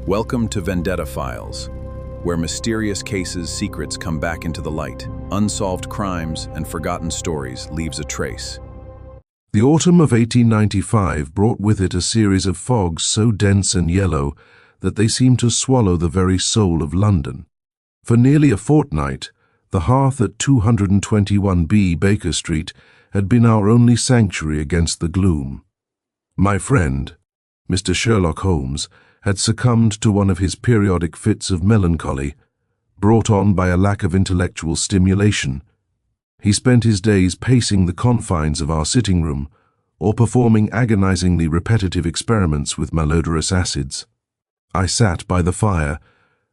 Welcome to Vendetta Files, where mysterious cases' secrets come back into the light, unsolved crimes and forgotten stories leaves a trace. The autumn of 1895 brought with it a series of fogs so dense and yellow that they seemed to swallow the very soul of London. For nearly a fortnight, the hearth at 221B Baker Street had been our only sanctuary against the gloom. My friend, Mr. Sherlock Holmes, had succumbed to one of his periodic fits of melancholy, brought on by a lack of intellectual stimulation. He spent his days pacing the confines of our sitting room, or performing agonizingly repetitive experiments with malodorous acids. I sat by the fire,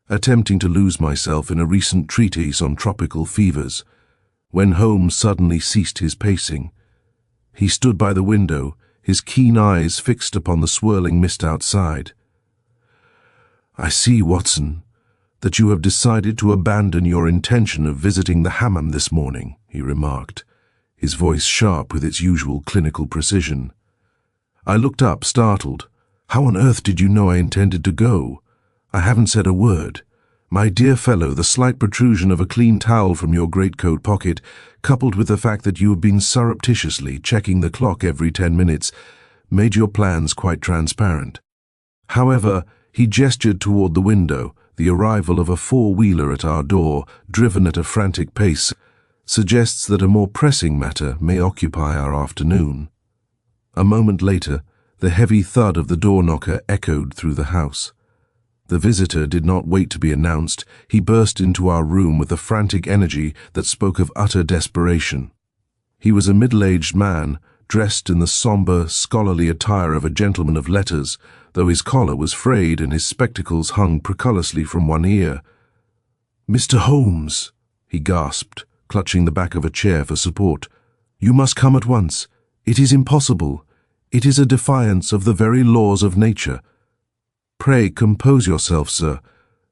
attempting to lose myself in a recent treatise on tropical fevers, when Holmes suddenly ceased his pacing. He stood by the window, his keen eyes fixed upon the swirling mist outside. "I see, Watson, that you have decided to abandon your intention of visiting the hammam this morning," he remarked, his voice sharp with its usual clinical precision. I looked up, startled. "How on earth did you know I intended to go? I haven't said a word." "My dear fellow, the slight protrusion of a clean towel from your greatcoat pocket, coupled with the fact that you have been surreptitiously checking the clock every 10 minutes, made your plans quite transparent." However, he gestured toward the window. The arrival of a four-wheeler at our door, driven at a frantic pace, suggests that a more pressing matter may occupy our afternoon. A moment later, the heavy thud of the door-knocker echoed through the house. The visitor did not wait to be announced. He burst into our room with a frantic energy that spoke of utter desperation. He was a middle-aged man, dressed in the somber, scholarly attire of a gentleman of letters, though his collar was frayed and his spectacles hung precuriously from one ear. "Mr. Holmes," he gasped, clutching the back of a chair for support, "you must come at once. It is impossible. It is a defiance of the very laws of nature." "Pray compose yourself, sir,"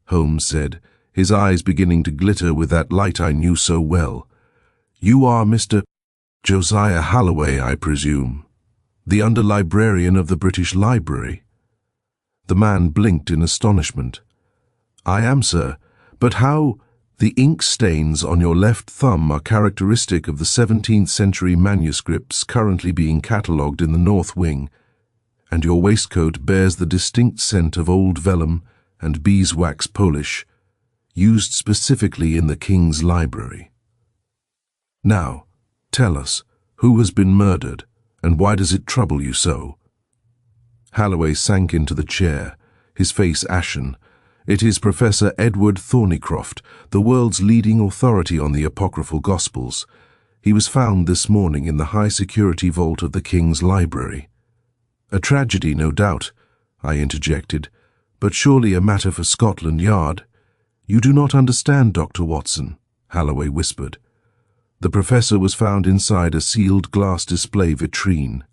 Holmes said, his eyes beginning to glitter with that light I knew so well. "You are Mr. Josiah Halloway, I presume, the under-librarian of the British Library?" The man blinked in astonishment. "I am, sir, but how—" "The ink stains on your left thumb are characteristic of the 17th century manuscripts currently being catalogued in the North Wing, and your waistcoat bears the distinct scent of old vellum and beeswax polish, used specifically in the King's Library. Now, tell us, who has been murdered, and why does it trouble you so?" Halloway sank into the chair, his face ashen. "It is Professor Edward Thornycroft, the world's leading authority on the apocryphal Gospels. He was found this morning in the high-security vault of the King's Library." "A tragedy, no doubt," I interjected, "but surely a matter for Scotland Yard." "You do not understand, Dr. Watson," Halloway whispered. "The professor was found inside a sealed glass display vitrine.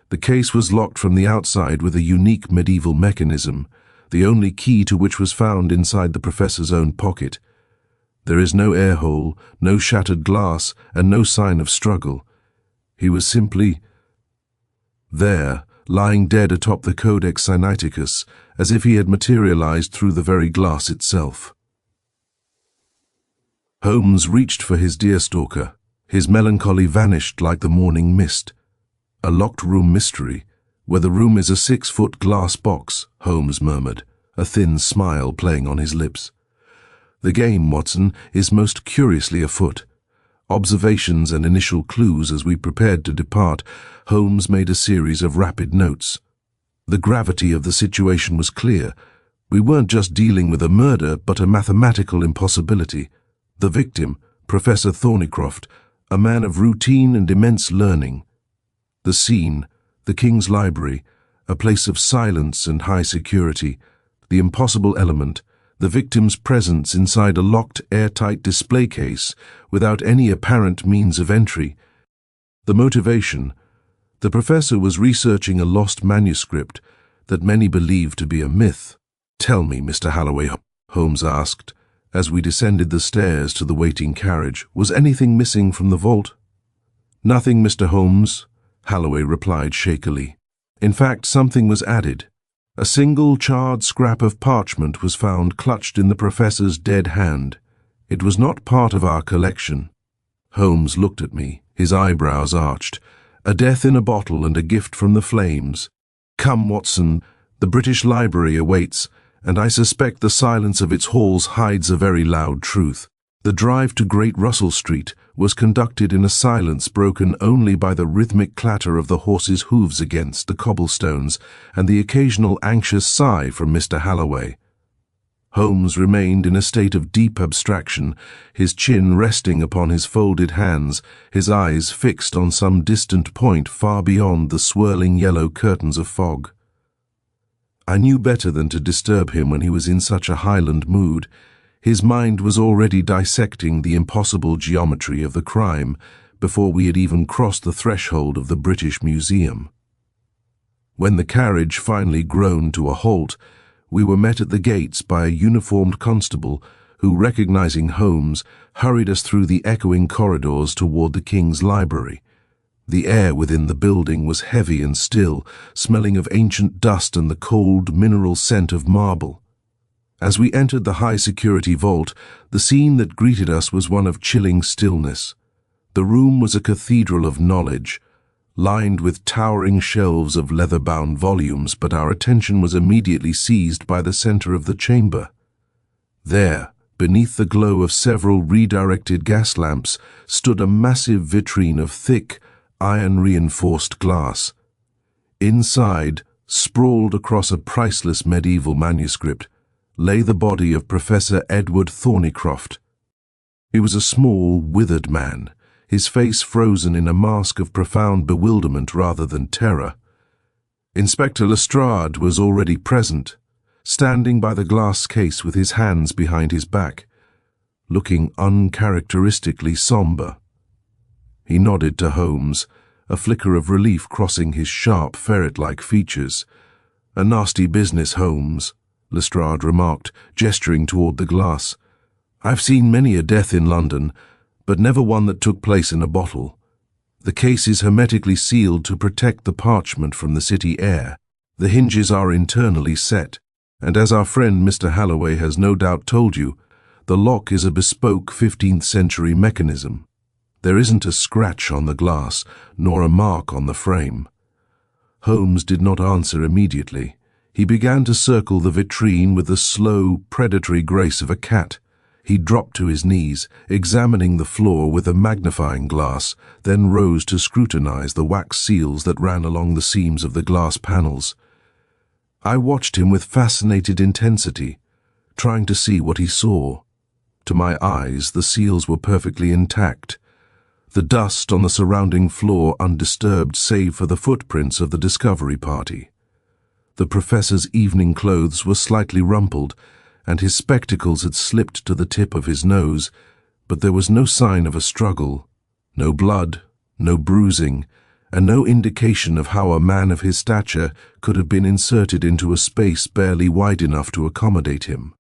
The case was locked from the outside with a unique medieval mechanism, the only key to which was found inside the professor's own pocket. There is no air hole, no shattered glass, and no sign of struggle. He was simply there, lying dead atop the Codex Sinaiticus, as if he had materialized through the very glass itself." Holmes reached for his deerstalker. His melancholy vanished like the morning mist. "A locked room mystery, where the room is a 6-foot glass box," Holmes murmured, a thin smile playing on his lips. "The game, Watson, is most curiously afoot." Observations and initial clues as we prepared to depart, Holmes made a series of rapid notes. The gravity of the situation was clear. We weren't just dealing with a murder, but a mathematical impossibility. The victim, Professor Thornycroft, a man of routine and immense learning. The scene, the King's Library, a place of silence and high security. The impossible element, the victim's presence inside a locked, airtight display case without any apparent means of entry. The motivation, the professor was researching a lost manuscript that many believe to be a myth. "Tell me, Mr. Halloway," Holmes asked, as we descended the stairs to the waiting carriage, "was anything missing from the vault?" "Nothing, Mr. Holmes," Halloway replied shakily. "In fact, something was added. A single charred scrap of parchment was found clutched in the professor's dead hand. It was not part of our collection. Holmes looked at me, his eyebrows arched. A death in a bottle and a gift from the flames. Come, Watson, the British Library awaits, and I suspect the silence of its halls hides a very loud truth. The drive to Great Russell Street was conducted in a silence broken only by the rhythmic clatter of the horses' hooves against the cobblestones and the occasional anxious sigh from Mr. Halloway. Holmes remained in a state of deep abstraction, his chin resting upon his folded hands, his eyes fixed on some distant point far beyond the swirling yellow curtains of fog. I knew better than to disturb him when he was in such a Highland mood. His mind was already dissecting the impossible geometry of the crime before we had even crossed the threshold of the British Museum. When the carriage finally groaned to a halt, we were met at the gates by a uniformed constable who, recognizing Holmes, hurried us through the echoing corridors toward the King's Library. The air within the building was heavy and still, smelling of ancient dust and the cold, mineral scent of marble. As we entered the high-security vault, the scene that greeted us was one of chilling stillness. The room was a cathedral of knowledge, lined with towering shelves of leather-bound volumes, but our attention was immediately seized by the center of the chamber. There, beneath the glow of several redirected gas lamps, stood a massive vitrine of thick, iron-reinforced glass. Inside, sprawled across a priceless medieval manuscript, lay the body of Professor Edward Thornycroft. He was a small, withered man, his face frozen in a mask of profound bewilderment rather than terror. Inspector Lestrade was already present, standing by the glass case with his hands behind his back, looking uncharacteristically somber. He nodded to Holmes, a flicker of relief crossing his sharp, ferret-like features. "A nasty business, Holmes," Lestrade remarked, gesturing toward the glass. "I've seen many a death in London, but never one that took place in a bottle. The case is hermetically sealed to protect the parchment from the city air. The hinges are internally set, and as our friend Mr. Halloway has no doubt told you, the lock is a bespoke 15th-century mechanism. There isn't a scratch on the glass, nor a mark on the frame." Holmes did not answer immediately. He began to circle the vitrine with the slow, predatory grace of a cat. He dropped to his knees, examining the floor with a magnifying glass, then rose to scrutinize the wax seals that ran along the seams of the glass panels. I watched him with fascinated intensity, trying to see what he saw. To my eyes, the seals were perfectly intact, the dust on the surrounding floor undisturbed save for the footprints of the discovery party. The professor's evening clothes were slightly rumpled, and his spectacles had slipped to the tip of his nose, but there was no sign of a struggle, no blood, no bruising, and no indication of how a man of his stature could have been inserted into a space barely wide enough to accommodate him.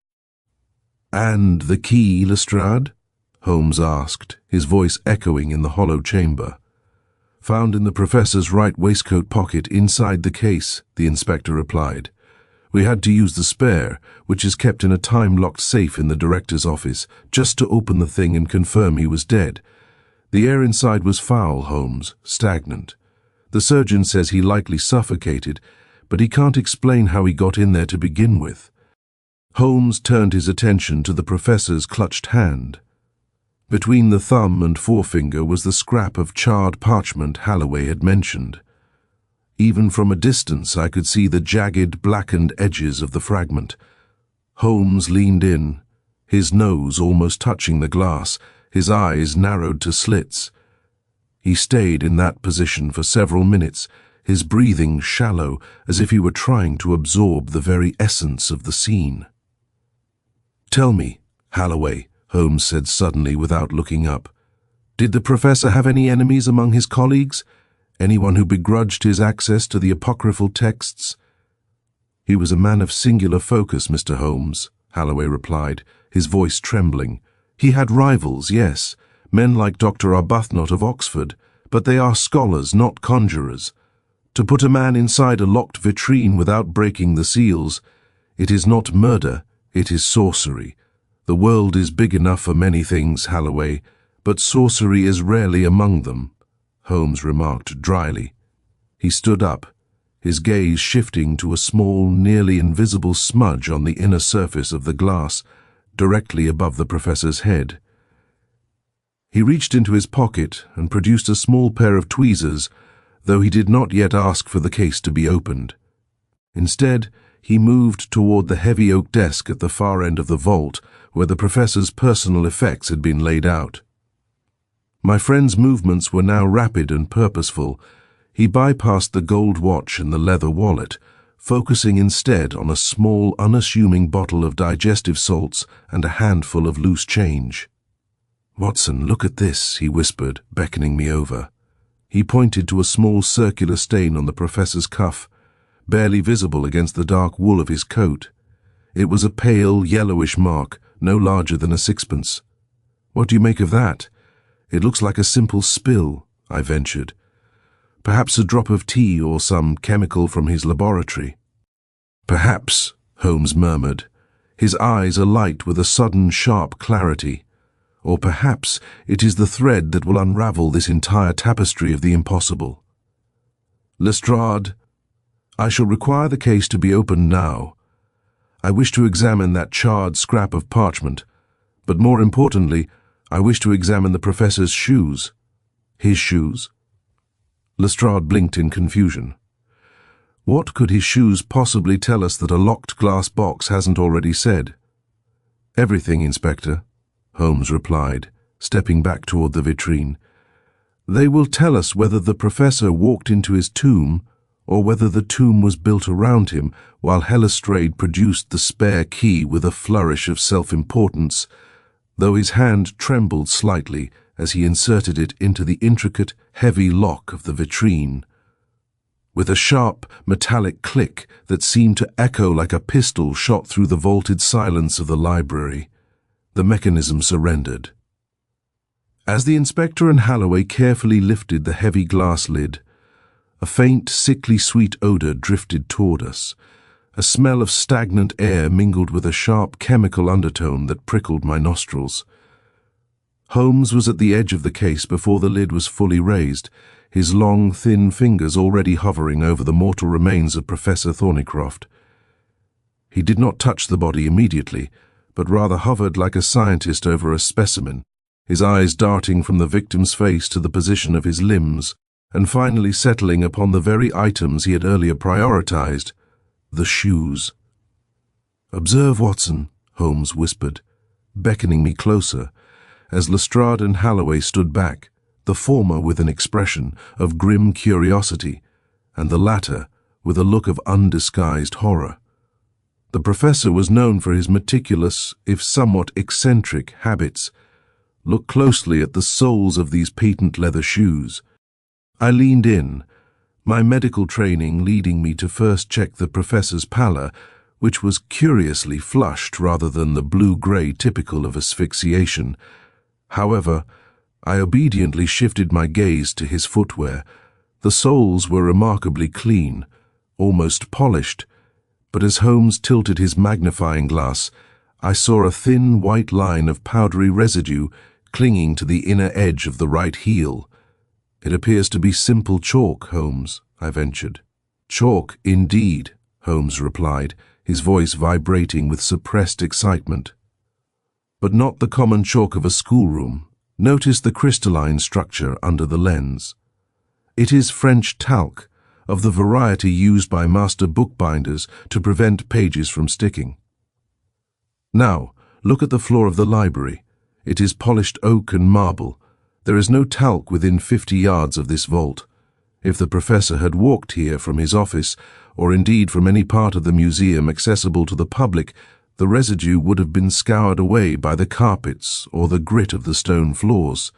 "And the key, Lestrade?" Holmes asked, his voice echoing in the hollow chamber. "Found in the professor's right waistcoat pocket inside the case," the inspector replied. "We had to use the spare, which is kept in a time-locked safe in the director's office, just to open the thing and confirm he was dead. The air inside was foul, Holmes, stagnant. The surgeon says he likely suffocated, but he can't explain how he got in there to begin with." Holmes turned his attention to the professor's clutched hand. Between the thumb and forefinger was the scrap of charred parchment Halloway had mentioned. Even from a distance I could see the jagged, blackened edges of the fragment. Holmes leaned in, his nose almost touching the glass, his eyes narrowed to slits. He stayed in that position for several minutes, his breathing shallow, as if he were trying to absorb the very essence of the scene. "Tell me, Halloway," Holmes said suddenly without looking up. "Did the professor have any enemies among his colleagues? Anyone who begrudged his access to the apocryphal texts?" "He was a man of singular focus, Mr. Holmes," Halloway replied, his voice trembling. "He had rivals, yes, men like Dr. Arbuthnot of Oxford, but they are scholars, not conjurers. To put a man inside a locked vitrine without breaking the seals, it is not murder, it is sorcery. The world is big enough for many things, Holloway, but sorcery is rarely among them, Holmes remarked dryly. He stood up, his gaze shifting to a small, nearly invisible smudge on the inner surface of the glass, directly above the professor's head. He reached into his pocket and produced a small pair of tweezers, though he did not yet ask for the case to be opened. Instead, he moved toward the heavy oak desk at the far end of the vault, where the professor's personal effects had been laid out. My friend's movements were now rapid and purposeful. He bypassed the gold watch and the leather wallet, focusing instead on a small, unassuming bottle of digestive salts and a handful of loose change. "Watson, look at this," he whispered, beckoning me over. He pointed to a small circular stain on the professor's cuff, barely visible against the dark wool of his coat. It was a pale, yellowish mark, no larger than a sixpence. "What do you make of that?" "It looks like a simple spill," I ventured. "Perhaps a drop of tea or some chemical from his laboratory." "Perhaps," Holmes murmured, his eyes alight with a sudden, sharp clarity. "Or perhaps it is the thread that will unravel this entire tapestry of the impossible." "Lestrade, I shall require the case to be opened now. I wish to examine that charred scrap of parchment, but more importantly, I wish to examine the professor's shoes." "His shoes?" Lestrade blinked in confusion. "What could his shoes possibly tell us that a locked glass box hasn't already said?" "Everything, Inspector," Holmes replied, stepping back toward the vitrine. "They will tell us whether the professor walked into his tomb or whether the tomb was built around him while Lestrade produced the spare key with a flourish of self-importance, though his hand trembled slightly as he inserted it into the intricate, heavy lock of the vitrine. With a sharp, metallic click that seemed to echo like a pistol shot through the vaulted silence of the library, the mechanism surrendered. As the inspector and Holloway carefully lifted the heavy glass lid, a faint, sickly sweet odor drifted toward us, a smell of stagnant air mingled with a sharp chemical undertone that prickled my nostrils. Holmes was at the edge of the case before the lid was fully raised, his long, thin fingers already hovering over the mortal remains of Professor Thornycroft. He did not touch the body immediately, but rather hovered like a scientist over a specimen, his eyes darting from the victim's face to the position of his limbs, and finally settling upon the very items he had earlier prioritized, the shoes. "Observe, Watson," Holmes whispered, beckoning me closer, as Lestrade and Holloway stood back, the former with an expression of grim curiosity, and the latter with a look of undisguised horror. The professor was known for his meticulous, if somewhat eccentric, habits. Look closely at the soles of these patent leather shoes. I leaned in, my medical training leading me to first check the professor's pallor, which was curiously flushed rather than the blue-gray typical of asphyxiation. However, I obediently shifted my gaze to his footwear. The soles were remarkably clean, almost polished, but as Holmes tilted his magnifying glass, I saw a thin white line of powdery residue clinging to the inner edge of the right heel. "It appears to be simple chalk, Holmes," I ventured. "Chalk, indeed," Holmes replied, his voice vibrating with suppressed excitement. "But not the common chalk of a schoolroom. Notice the crystalline structure under the lens. It is French talc, of the variety used by master bookbinders to prevent pages from sticking. Now, look at the floor of the library. It is polished oak and marble. There is no talc within 50 yards of this vault. If the professor had walked here from his office, or indeed from any part of the museum accessible to the public, the residue would have been scoured away by the carpets or the grit of the stone floors.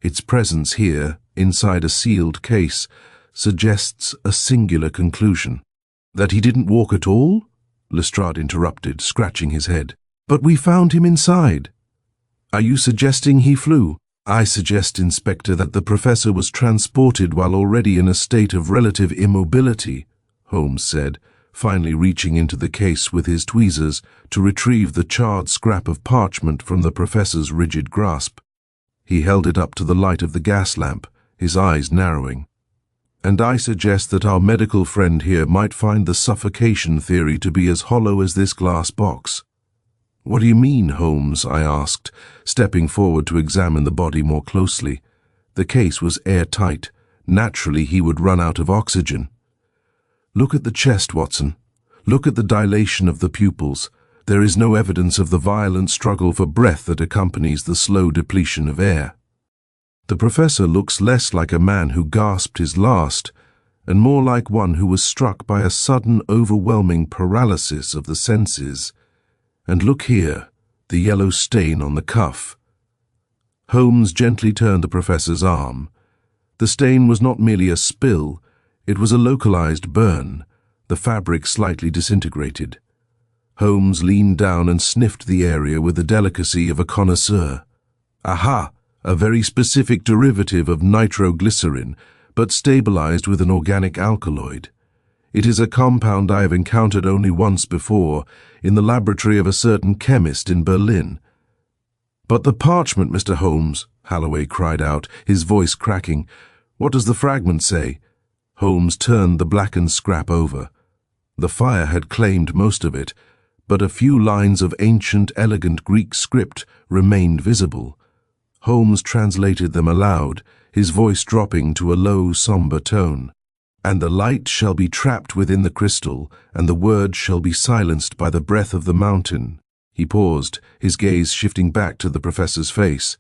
Its presence here, inside a sealed case, suggests a singular conclusion. "That he didn't walk at all?" Lestrade interrupted, scratching his head. "But we found him inside." "Are you suggesting he flew?" I suggest, Inspector, that the professor was transported while already in a state of relative immobility, Holmes said, finally reaching into the case with his tweezers to retrieve the charred scrap of parchment from the professor's rigid grasp. He held it up to the light of the gas lamp, his eyes narrowing. And I suggest that our medical friend here might find the suffocation theory to be as hollow as this glass box. What do you mean, Holmes? I asked, stepping forward to examine the body more closely. The case was airtight. Naturally, he would run out of oxygen. Look at the chest, Watson. Look at the dilation of the pupils. There is no evidence of the violent struggle for breath that accompanies the slow depletion of air. The professor looks less like a man who gasped his last, and more like one who was struck by a sudden, overwhelming paralysis of the senses. And look here, the yellow stain on the cuff. Holmes gently turned the professor's arm. The stain was not merely a spill, it was a localized burn, the fabric slightly disintegrated. Holmes leaned down and sniffed the area with the delicacy of a connoisseur. Aha! A very specific derivative of nitroglycerin, but stabilized with an organic alkaloid. It is a compound I have encountered only once before, in the laboratory of a certain chemist in Berlin. But the parchment, Mr. Holmes, Holloway cried out, his voice cracking. What does the fragment say? Holmes turned the blackened scrap over. The fire had claimed most of it, but a few lines of ancient, elegant Greek script remained visible. Holmes translated them aloud, his voice dropping to a low, somber tone. And the light shall be trapped within the crystal, and the word shall be silenced by the breath of the mountain. He paused, his gaze shifting back to the professor's face.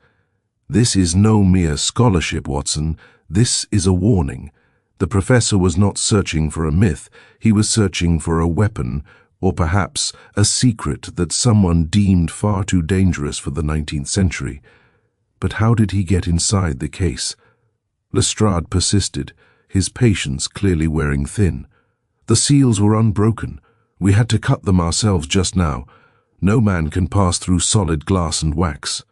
This is no mere scholarship, Watson. This is a warning. The professor was not searching for a myth. He was searching for a weapon, or perhaps a secret that someone deemed far too dangerous for the 19th century. But how did he get inside the case? Lestrade persisted, his patience clearly wearing thin. The seals were unbroken. We had to cut them ourselves just now. No man can pass through solid glass and wax.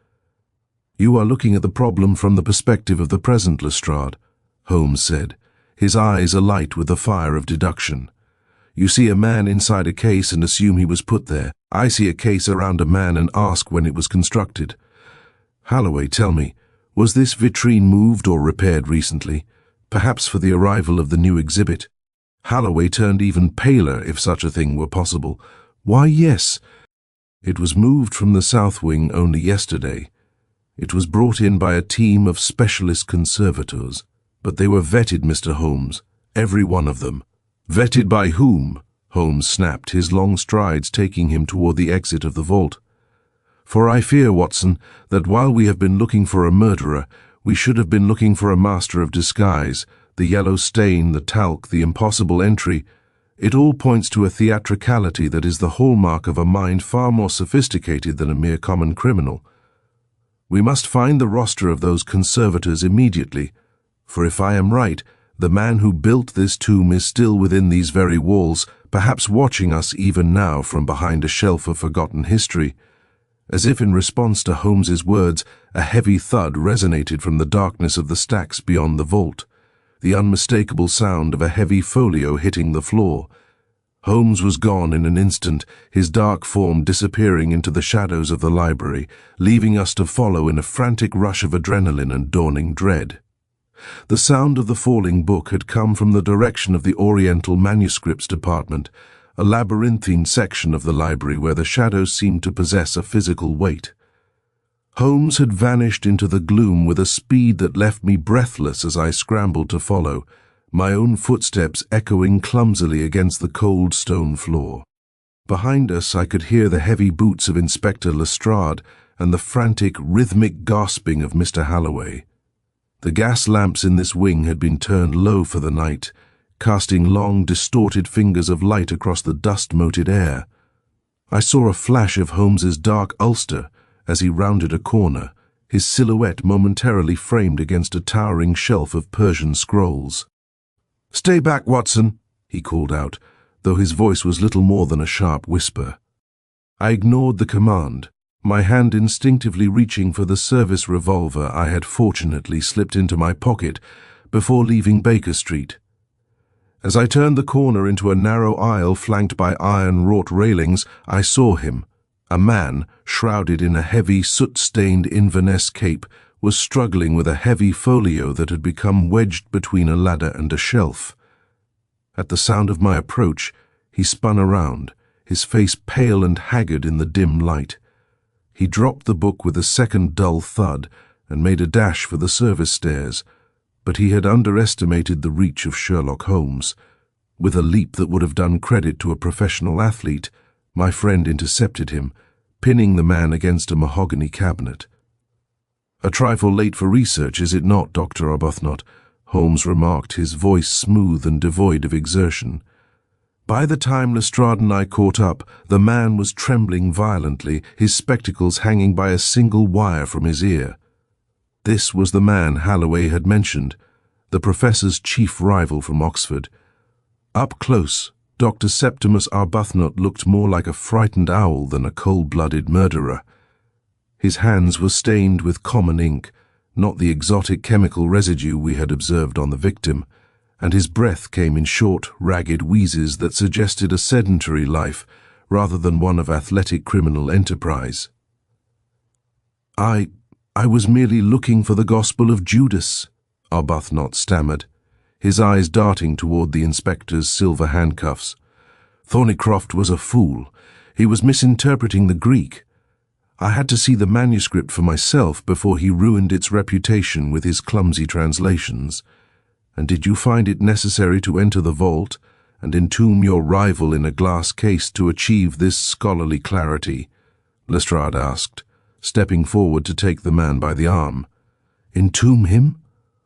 You are looking at the problem from the perspective of the present, Lestrade, Holmes said, his eyes alight with the fire of deduction. You see a man inside a case and assume he was put there. I see a case around a man and ask when it was constructed. Holloway, tell me, was this vitrine moved or repaired recently? Perhaps for the arrival of the new exhibit. Holloway turned even paler if such a thing were possible. Why, yes. It was moved from the south wing only yesterday. It was brought in by a team of specialist conservators. But they were vetted, Mr. Holmes, every one of them. Vetted by whom? Holmes snapped, his long strides taking him toward the exit of the vault. For I fear, Watson, that while we have been looking for a murderer, we should have been looking for a master of disguise. The yellow stain, the talc, the impossible entry. It all points to a theatricality that is the hallmark of a mind far more sophisticated than a mere common criminal. We must find the roster of those conservators immediately, for if I am right, the man who built this tomb is still within these very walls, perhaps watching us even now from behind a shelf of forgotten history. As if in response to Holmes's words, a heavy thud resonated from the darkness of the stacks beyond the vault, the unmistakable sound of a heavy folio hitting the floor. Holmes was gone in an instant, his dark form disappearing into the shadows of the library, leaving us to follow in a frantic rush of adrenaline and dawning dread. The sound of the falling book had come from the direction of the Oriental Manuscripts department, a labyrinthine section of the library where the shadows seemed to possess a physical weight. Holmes had vanished into the gloom with a speed that left me breathless as I scrambled to follow, my own footsteps echoing clumsily against the cold stone floor. Behind us I could hear the heavy boots of Inspector Lestrade and the frantic, rhythmic gasping of Mr. Holloway. The gas lamps in this wing had been turned low for the night, casting long, distorted fingers of light across the dust-moated air. I saw a flash of Holmes's dark ulster as he rounded a corner, his silhouette momentarily framed against a towering shelf of Persian scrolls. "Stay back, Watson," he called out, though his voice was little more than a sharp whisper. I ignored the command, my hand instinctively reaching for the service revolver I had fortunately slipped into my pocket before leaving Baker Street. As I turned the corner into a narrow aisle flanked by iron-wrought railings, I saw him. A man, shrouded in a heavy, soot-stained Inverness cape, was struggling with a heavy folio that had become wedged between a ladder and a shelf. At the sound of my approach, he spun around, his face pale and haggard in the dim light. He dropped the book with a second dull thud and made a dash for the service stairs, but he had underestimated the reach of Sherlock Holmes. With a leap that would have done credit to a professional athlete, my friend intercepted him, pinning the man against a mahogany cabinet. "A trifle late for research, is it not, Dr. Arbuthnot?" Holmes remarked, his voice smooth and devoid of exertion. By the time Lestrade and I caught up, the man was trembling violently, his spectacles hanging by a single wire from his ear. This was the man Halloway had mentioned, the professor's chief rival from Oxford. Up close, Dr. Septimus Arbuthnot looked more like a frightened owl than a cold-blooded murderer. His hands were stained with common ink, not the exotic chemical residue we had observed on the victim, and his breath came in short, ragged wheezes that suggested a sedentary life rather than one of athletic criminal enterprise. I was merely looking for the Gospel of Judas," Arbuthnot stammered, his eyes darting toward the inspector's silver handcuffs. "Thornycroft was a fool. He was misinterpreting the Greek. I had to see the manuscript for myself before he ruined its reputation with his clumsy translations. And did you find it necessary to enter the vault and entomb your rival in a glass case to achieve this scholarly clarity?" Lestrade asked, stepping forward to take the man by the arm. "Entomb him?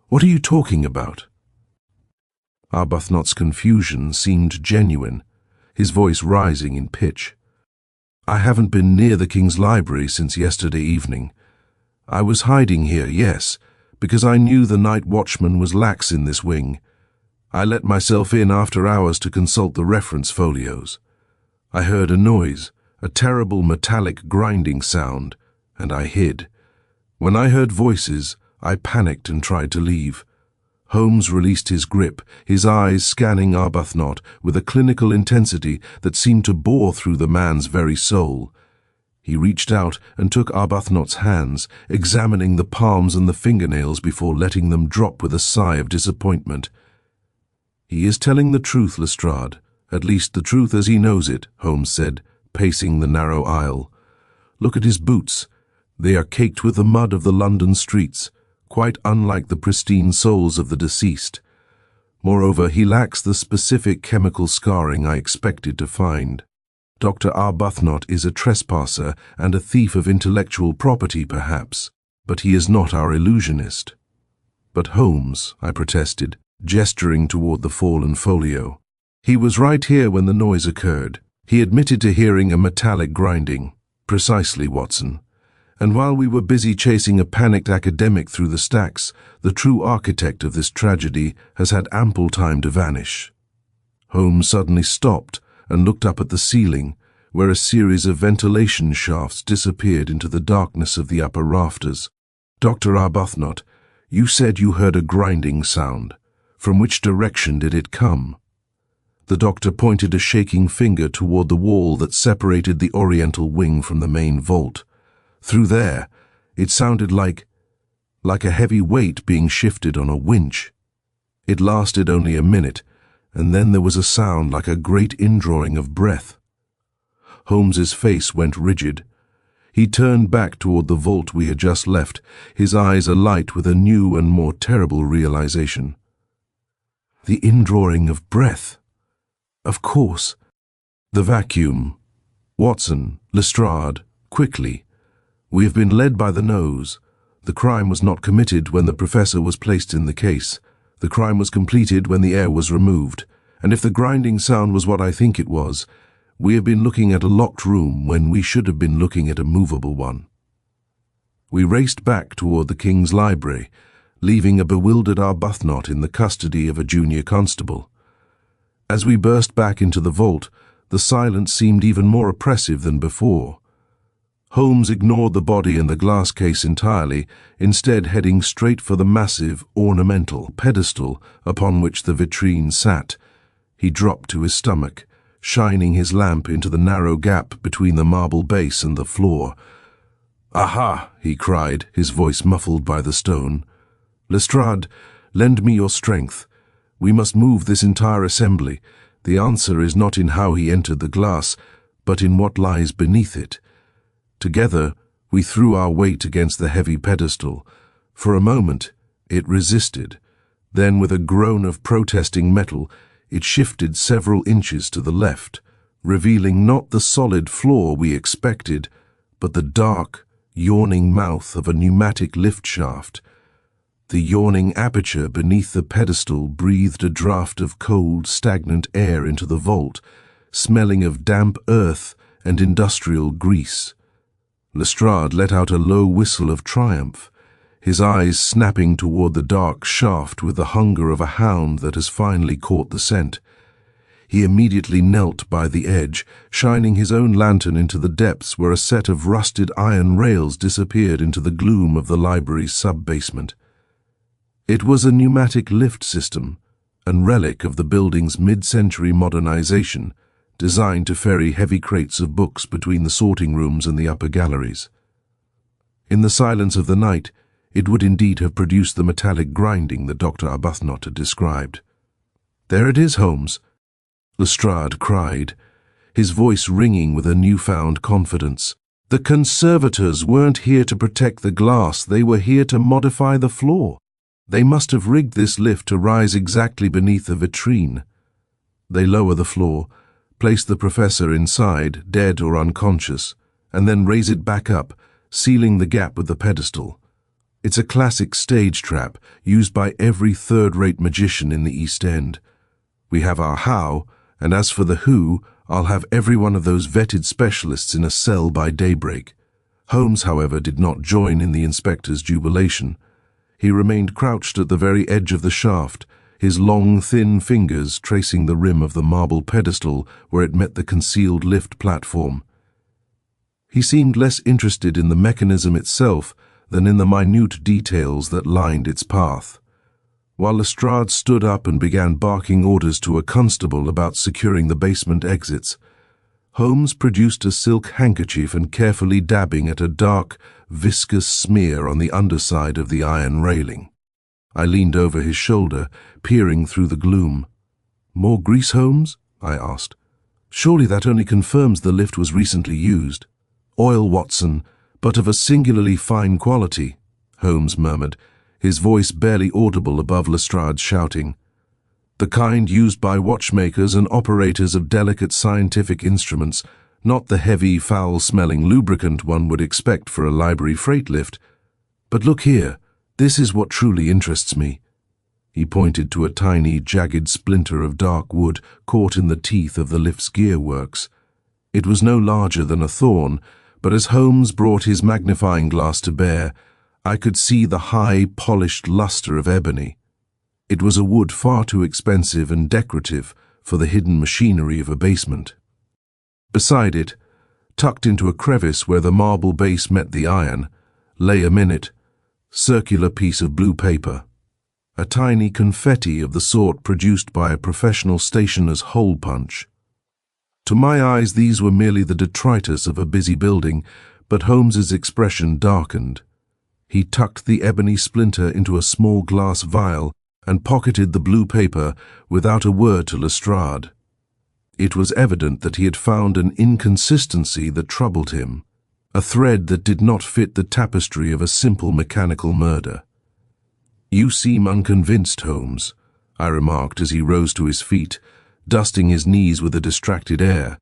What are you talking about?" Arbuthnot's confusion seemed genuine, his voice rising in pitch. "I haven't been near the King's Library since yesterday evening. I was hiding here, yes, because I knew the night watchman was lax in this wing. I let myself in after hours to consult the reference folios. I heard a noise, a terrible metallic grinding sound, and I hid. When I heard voices, I panicked and tried to leave." Holmes released his grip, his eyes scanning Arbuthnot with a clinical intensity that seemed to bore through the man's very soul. He reached out and took Arbuthnot's hands, examining the palms and the fingernails before letting them drop with a sigh of disappointment. "He is telling the truth, Lestrade, at least the truth as he knows it," Holmes said, pacing the narrow aisle. "Look at his boots. They are caked with the mud of the London streets, quite unlike the pristine soles of the deceased. Moreover, he lacks the specific chemical scarring I expected to find. Dr. Arbuthnot is a trespasser and a thief of intellectual property, perhaps, but he is not our illusionist." "But Holmes," I protested, gesturing toward the fallen folio. "He was right here when the noise occurred. He admitted to hearing a metallic grinding." "Precisely, Watson. And while we were busy chasing a panicked academic through the stacks, the true architect of this tragedy has had ample time to vanish." Holmes suddenly stopped and looked up at the ceiling, where a series of ventilation shafts disappeared into the darkness of the upper rafters. "Dr. Arbuthnot, you said you heard a grinding sound. From which direction did it come?" The doctor pointed a shaking finger toward the wall that separated the oriental wing from the main vault. "Through there, it sounded like a heavy weight being shifted on a winch. It lasted only a minute, and then there was a sound like a great indrawing of breath." Holmes's face went rigid. He turned back toward the vault we had just left, his eyes alight with a new and more terrible realization. The indrawing of breath. Of course. The vacuum. Watson, Lestrade, quickly. We have been led by the nose. The crime was not committed when the professor was placed in the case. The crime was completed when the air was removed. And if the grinding sound was what I think it was, we have been looking at a locked room when we should have been looking at a movable one. We raced back toward the King's Library, leaving a bewildered Arbuthnot in the custody of a junior constable. As we burst back into the vault, the silence seemed even more oppressive than before. Holmes ignored the body and the glass case entirely, instead heading straight for the massive, ornamental pedestal upon which the vitrine sat. He dropped to his stomach, shining his lamp into the narrow gap between the marble base and the floor. "Aha!" he cried, his voice muffled by the stone. "Lestrade, lend me your strength. We must move this entire assembly. The answer is not in how he entered the glass, but in what lies beneath it." Together, we threw our weight against the heavy pedestal. For a moment, it resisted. Then, with a groan of protesting metal, it shifted several inches to the left, revealing not the solid floor we expected, but the dark, yawning mouth of a pneumatic lift shaft. The yawning aperture beneath the pedestal breathed a draught of cold, stagnant air into the vault, smelling of damp earth and industrial grease. Lestrade let out a low whistle of triumph, his eyes snapping toward the dark shaft with the hunger of a hound that has finally caught the scent. He immediately knelt by the edge, shining his own lantern into the depths where a set of rusted iron rails disappeared into the gloom of the library's sub-basement. It was a pneumatic lift system, a relic of the building's mid-century modernization, designed to ferry heavy crates of books between the sorting rooms and the upper galleries. In the silence of the night, it would indeed have produced the metallic grinding that Dr. Arbuthnot had described. "There it is, Holmes," Lestrade cried, his voice ringing with a newfound confidence. "The conservators weren't here to protect the glass, they were here to modify the floor. They must have rigged this lift to rise exactly beneath the vitrine. They lower the floor, place the professor inside, dead or unconscious, and then raise it back up, sealing the gap with the pedestal. It's a classic stage trap used by every third-rate magician in the East End. We have our how, and as for the who, I'll have every one of those vetted specialists in a cell by daybreak." Holmes, however, did not join in the inspector's jubilation. He remained crouched at the very edge of the shaft, his long, thin fingers tracing the rim of the marble pedestal where it met the concealed lift platform. He seemed less interested in the mechanism itself than in the minute details that lined its path. While Lestrade stood up and began barking orders to a constable about securing the basement exits, Holmes produced a silk handkerchief and carefully dabbing at a dark, viscous smear on the underside of the iron railing. I leaned over his shoulder, peering through the gloom. "More grease, Holmes?" I asked. "Surely that only confirms the lift was recently used." "Oil, Watson, but of a singularly fine quality," Holmes murmured, his voice barely audible above Lestrade's shouting. "The kind used by watchmakers and operators of delicate scientific instruments, not the heavy, foul-smelling lubricant one would expect for a library freight lift. But look here, this is what truly interests me." He pointed to a tiny, jagged splinter of dark wood caught in the teeth of the lift's gearworks. It was no larger than a thorn, but as Holmes brought his magnifying glass to bear, I could see the high, polished luster of ebony. It was a wood far too expensive and decorative for the hidden machinery of a basement. Beside it, tucked into a crevice where the marble base met the iron, lay a minute, circular piece of blue paper, a tiny confetti of the sort produced by a professional stationer's hole punch. To my eyes, these were merely the detritus of a busy building, but Holmes's expression darkened. He tucked the ebony splinter into a small glass vial and pocketed the blue paper without a word to Lestrade. It was evident that he had found an inconsistency that troubled him, a thread that did not fit the tapestry of a simple mechanical murder. "You seem unconvinced, Holmes," I remarked as he rose to his feet, dusting his knees with a distracted air.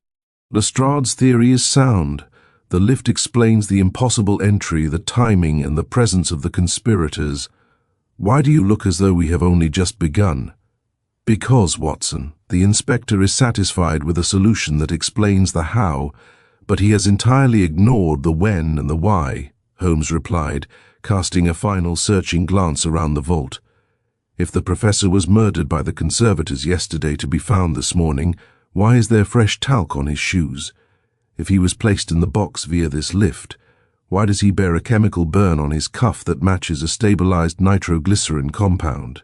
"Lestrade's theory is sound. The lift explains the impossible entry, the timing, and the presence of the conspirators. Why do you look as though we have only just begun?" "Because, Watson, the inspector is satisfied with a solution that explains the how, but he has entirely ignored the when and the why," Holmes replied, casting a final searching glance around the vault. "If the professor was murdered by the conservators yesterday to be found this morning, why is there fresh talc on his shoes? If he was placed in the box via this lift, Why does he bear a chemical burn on his cuff that matches a stabilized nitroglycerin compound?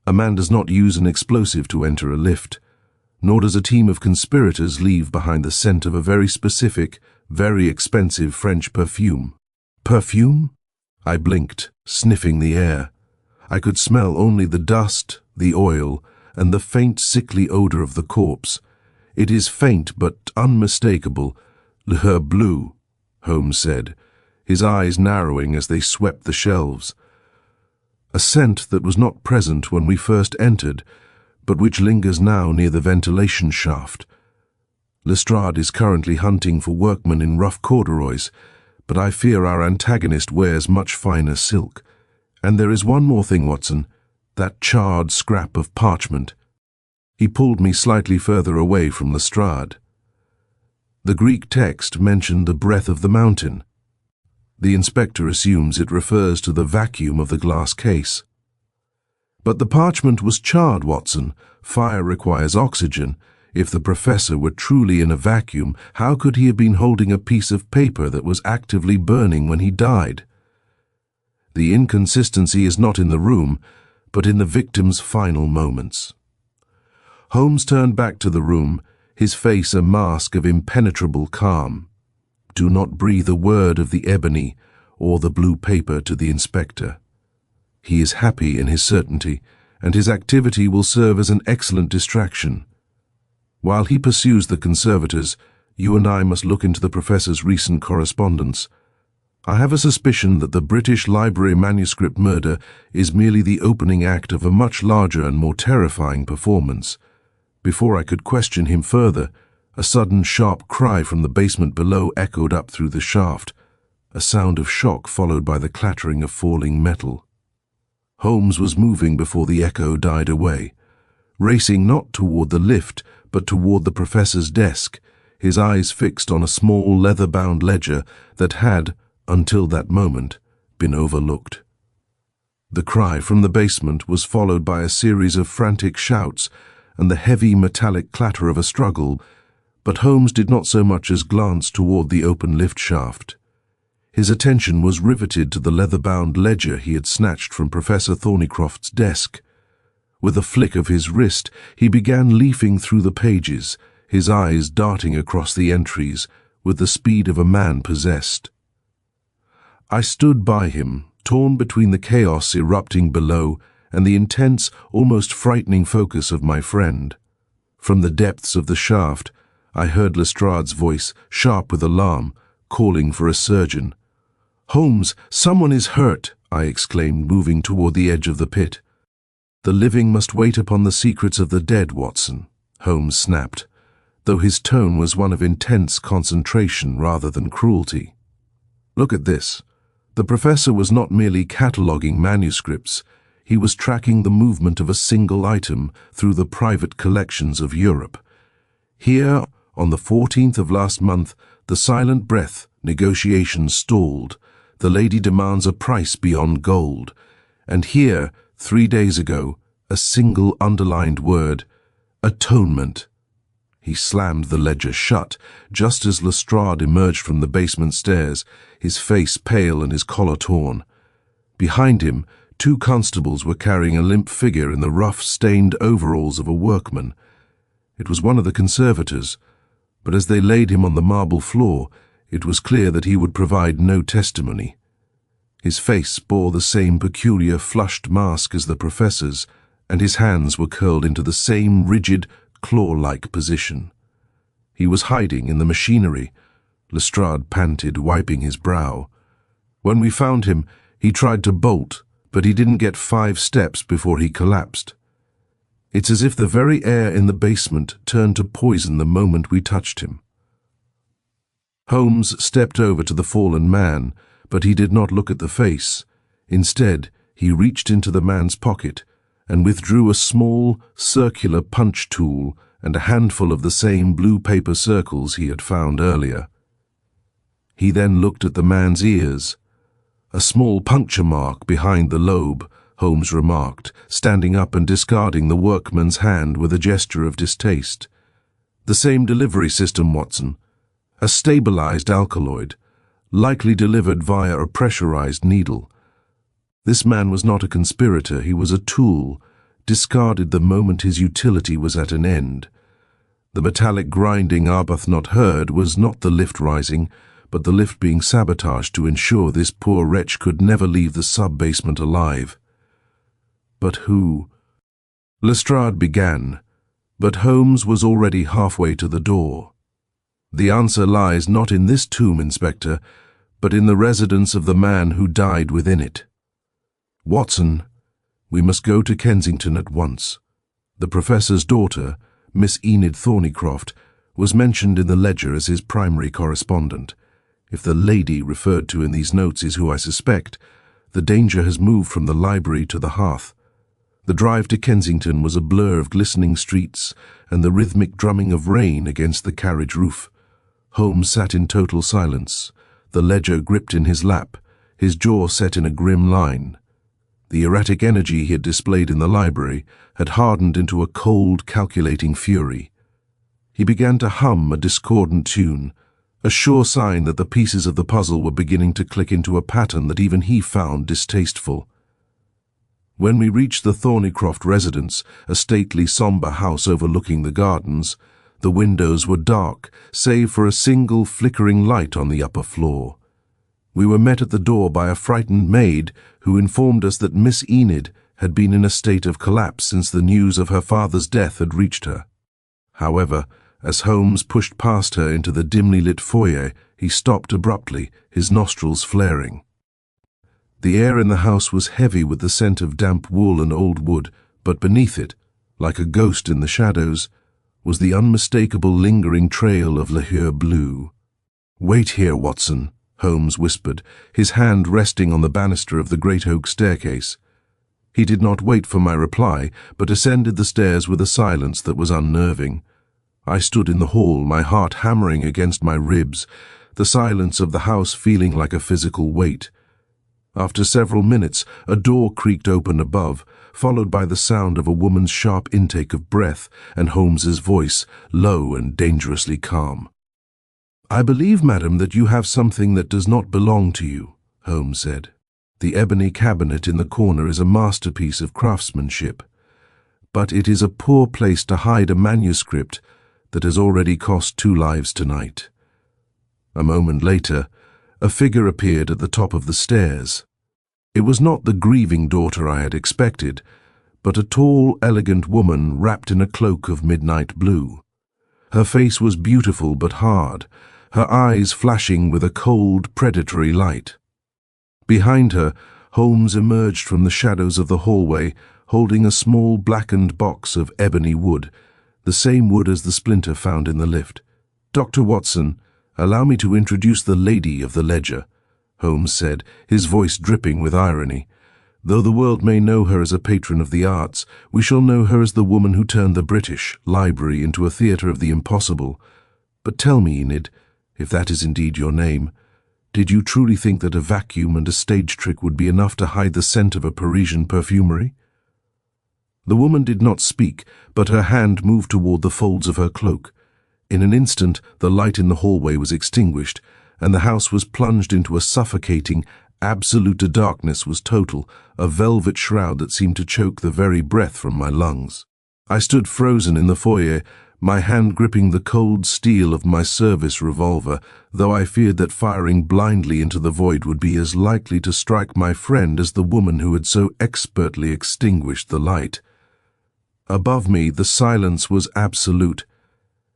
A man does not use an explosive to enter a lift, nor does a team of conspirators leave behind the scent of a very specific, very expensive French perfume. Perfume? I blinked, sniffing the air. I could smell only the dust, the oil, and the faint sickly odor of the corpse. It is faint but unmistakable. Le bleu, Holmes said, his eyes narrowing as they swept the shelves. A scent that was not present when we first entered, but which lingers now near the ventilation shaft. Lestrade is currently hunting for workmen in rough corduroys, but I fear our antagonist wears much finer silk. And there is one more thing, Watson, that charred scrap of parchment. He pulled me slightly further away from Lestrade. The Greek text mentioned the breath of the mountain. The inspector assumes it refers to the vacuum of the glass case. But the parchment was charred, Watson. Fire requires oxygen. If the professor were truly in a vacuum, how could he have been holding a piece of paper that was actively burning when he died? The inconsistency is not in the room, but in the victim's final moments. Holmes turned back to the room, his face a mask of impenetrable calm. Do not breathe a word of the ebony or the blue paper to the inspector. He is happy in his certainty, and his activity will serve as an excellent distraction. While he pursues the conservators, you and I must look into the professor's recent correspondence. I have a suspicion that the British Library manuscript murder is merely the opening act of a much larger and more terrifying performance. Before I could question him further, a sudden sharp cry from the basement below echoed up through the shaft, a sound of shock followed by the clattering of falling metal. Holmes was moving before the echo died away, racing not toward the lift, but toward the professor's desk, his eyes fixed on a small leather-bound ledger that had, until that moment, been overlooked. The cry from the basement was followed by a series of frantic shouts and the heavy metallic clatter of a struggle, but Holmes did not so much as glance toward the open lift shaft. His attention was riveted to the leather-bound ledger he had snatched from Professor Thornycroft's desk. With a flick of his wrist, he began leafing through the pages, his eyes darting across the entries with the speed of a man possessed. I stood by him, torn between the chaos erupting below and the intense, almost frightening focus of my friend. From the depths of the shaft, I heard Lestrade's voice, sharp with alarm, calling for a surgeon. "Holmes, someone is hurt," I exclaimed, moving toward the edge of the pit. "The living must wait upon the secrets of the dead, Watson," Holmes snapped, though his tone was one of intense concentration rather than cruelty. "Look at this." The professor was not merely cataloguing manuscripts, he was tracking the movement of a single item through the private collections of Europe. Here, on the 14th of last month, the silent breath, negotiations stalled. The lady demands a price beyond gold. And here, 3 days ago, a single underlined word, atonement. He slammed the ledger shut, just as Lestrade emerged from the basement stairs, his face pale and his collar torn. Behind him, 2 constables were carrying a limp figure in the rough, stained overalls of a workman. It was one of the conservators, but as they laid him on the marble floor, it was clear that he would provide no testimony. His face bore the same peculiar flushed mask as the professor's, and his hands were curled into the same rigid, claw-like position. He was hiding in the machinery, Lestrade panted, wiping his brow. When we found him, he tried to bolt, but he didn't get 5 steps before he collapsed. It's as if the very air in the basement turned to poison the moment we touched him. Holmes stepped over to the fallen man, but he did not look at the face. Instead, he reached into the man's pocket and withdrew a small, circular punch tool and a handful of the same blue paper circles he had found earlier. He then looked at the man's ears. "A small puncture mark behind the lobe," Holmes remarked, standing up and discarding the workman's hand with a gesture of distaste. "The same delivery system, Watson. A stabilized alkaloid. likely delivered via a pressurized needle. This man was not a conspirator, he was a tool, discarded the moment his utility was at an end. The metallic grinding Arbuthnot heard was not the lift rising, but the lift being sabotaged to ensure this poor wretch could never leave the sub-basement alive. But who? Lestrade began, but Holmes was already halfway to the door. The answer lies not in this tomb, Inspector, but in the residence of the man who died within it. Watson, we must go to Kensington at once. The Professor's daughter, Miss Enid Thornycroft, was mentioned in the ledger as his primary correspondent. If the lady referred to in these notes is who I suspect, the danger has moved from the library to the hearth. The drive to Kensington was a blur of glistening streets and the rhythmic drumming of rain against the carriage roof. Holmes sat in total silence, the ledger gripped in his lap, his jaw set in a grim line. The erratic energy he had displayed in the library had hardened into a cold, calculating fury. He began to hum a discordant tune, a sure sign that the pieces of the puzzle were beginning to click into a pattern that even he found distasteful. When we reached the Thornycroft residence, a stately, sombre house overlooking the gardens, the windows were dark, save for a single flickering light on the upper floor. We were met at the door by a frightened maid who informed us that Miss Enid had been in a state of collapse since the news of her father's death had reached her. However, as Holmes pushed past her into the dimly lit foyer, he stopped abruptly, his nostrils flaring. The air in the house was heavy with the scent of damp wool and old wood, but beneath it, like a ghost in the shadows, was the unmistakable lingering trail of Lahore blue. "Wait here, Watson," Holmes whispered, his hand resting on the banister of the great oak staircase. He did not wait for my reply, but ascended the stairs with a silence that was unnerving. I stood in the hall, my heart hammering against my ribs, the silence of the house feeling like a physical weight. After several minutes, a door creaked open above, followed by the sound of a woman's sharp intake of breath and Holmes's voice, low and dangerously calm. "I believe, madam, that you have something that does not belong to you," Holmes said. "The ebony cabinet in the corner is a masterpiece of craftsmanship, but it is a poor place to hide a manuscript that has already cost 2 lives tonight." A moment later, a figure appeared at the top of the stairs. It was not the grieving daughter I had expected, but a tall, elegant woman wrapped in a cloak of midnight blue. Her face was beautiful but hard, her eyes flashing with a cold, predatory light. Behind her, Holmes emerged from the shadows of the hallway, holding a small blackened box of ebony wood, the same wood as the splinter found in the lift. "Dr. Watson, allow me to introduce the lady of the ledger," Holmes said, his voice dripping with irony. "Though the world may know her as a patron of the arts, we shall know her as the woman who turned the British Library into a theatre of the impossible. But tell me, Enid, if that is indeed your name, did you truly think that a vacuum and a stage trick would be enough to hide the scent of a Parisian perfumery?" The woman did not speak, but her hand moved toward the folds of her cloak. In an instant, the light in the hallway was extinguished, and the house was plunged into a suffocating, absolute darkness was total, a velvet shroud that seemed to choke the very breath from my lungs. I stood frozen in the foyer, my hand gripping the cold steel of my service revolver, though I feared that firing blindly into the void would be as likely to strike my friend as the woman who had so expertly extinguished the light. Above me, the silence was absolute,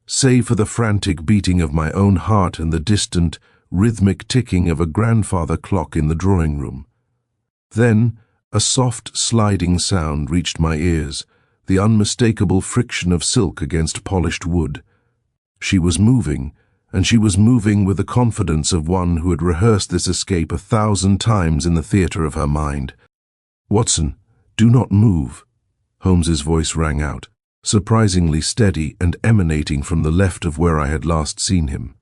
save for the frantic beating of my own heart and the distant, rhythmic ticking of a grandfather clock in the drawing room. Then, a soft, sliding sound reached my ears, the unmistakable friction of silk against polished wood. She was moving, and she was moving with the confidence of one who had rehearsed this escape 1,000 times in the theatre of her mind. "Watson, do not move," Holmes's voice rang out, surprisingly steady and emanating from the left of where I had last seen him.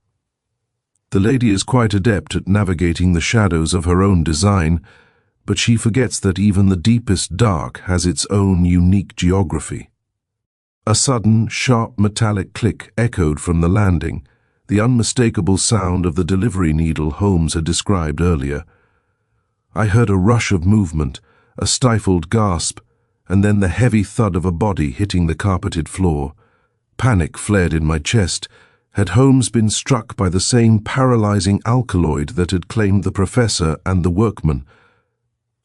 "The lady is quite adept at navigating the shadows of her own design, but she forgets that even the deepest dark has its own unique geography." A sudden, sharp metallic click echoed from the landing, the unmistakable sound of the delivery needle Holmes had described earlier. I heard a rush of movement, a stifled gasp, and then the heavy thud of a body hitting the carpeted floor. Panic flared in my chest. Had Holmes been struck by the same paralyzing alkaloid that had claimed the professor and the workman?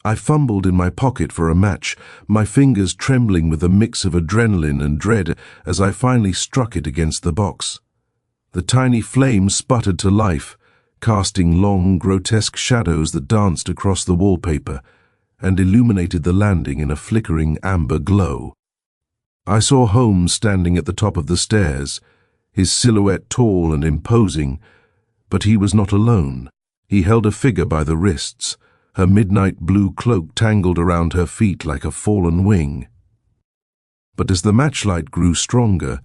I fumbled in my pocket for a match, my fingers trembling with a mix of adrenaline and dread as I finally struck it against the box. The tiny flame sputtered to life, casting long, grotesque shadows that danced across the wallpaper and illuminated the landing in a flickering amber glow. I saw Holmes standing at the top of the stairs, his silhouette tall and imposing, but he was not alone. He held a figure by the wrists, her midnight blue cloak tangled around her feet like a fallen wing. But as the matchlight grew stronger,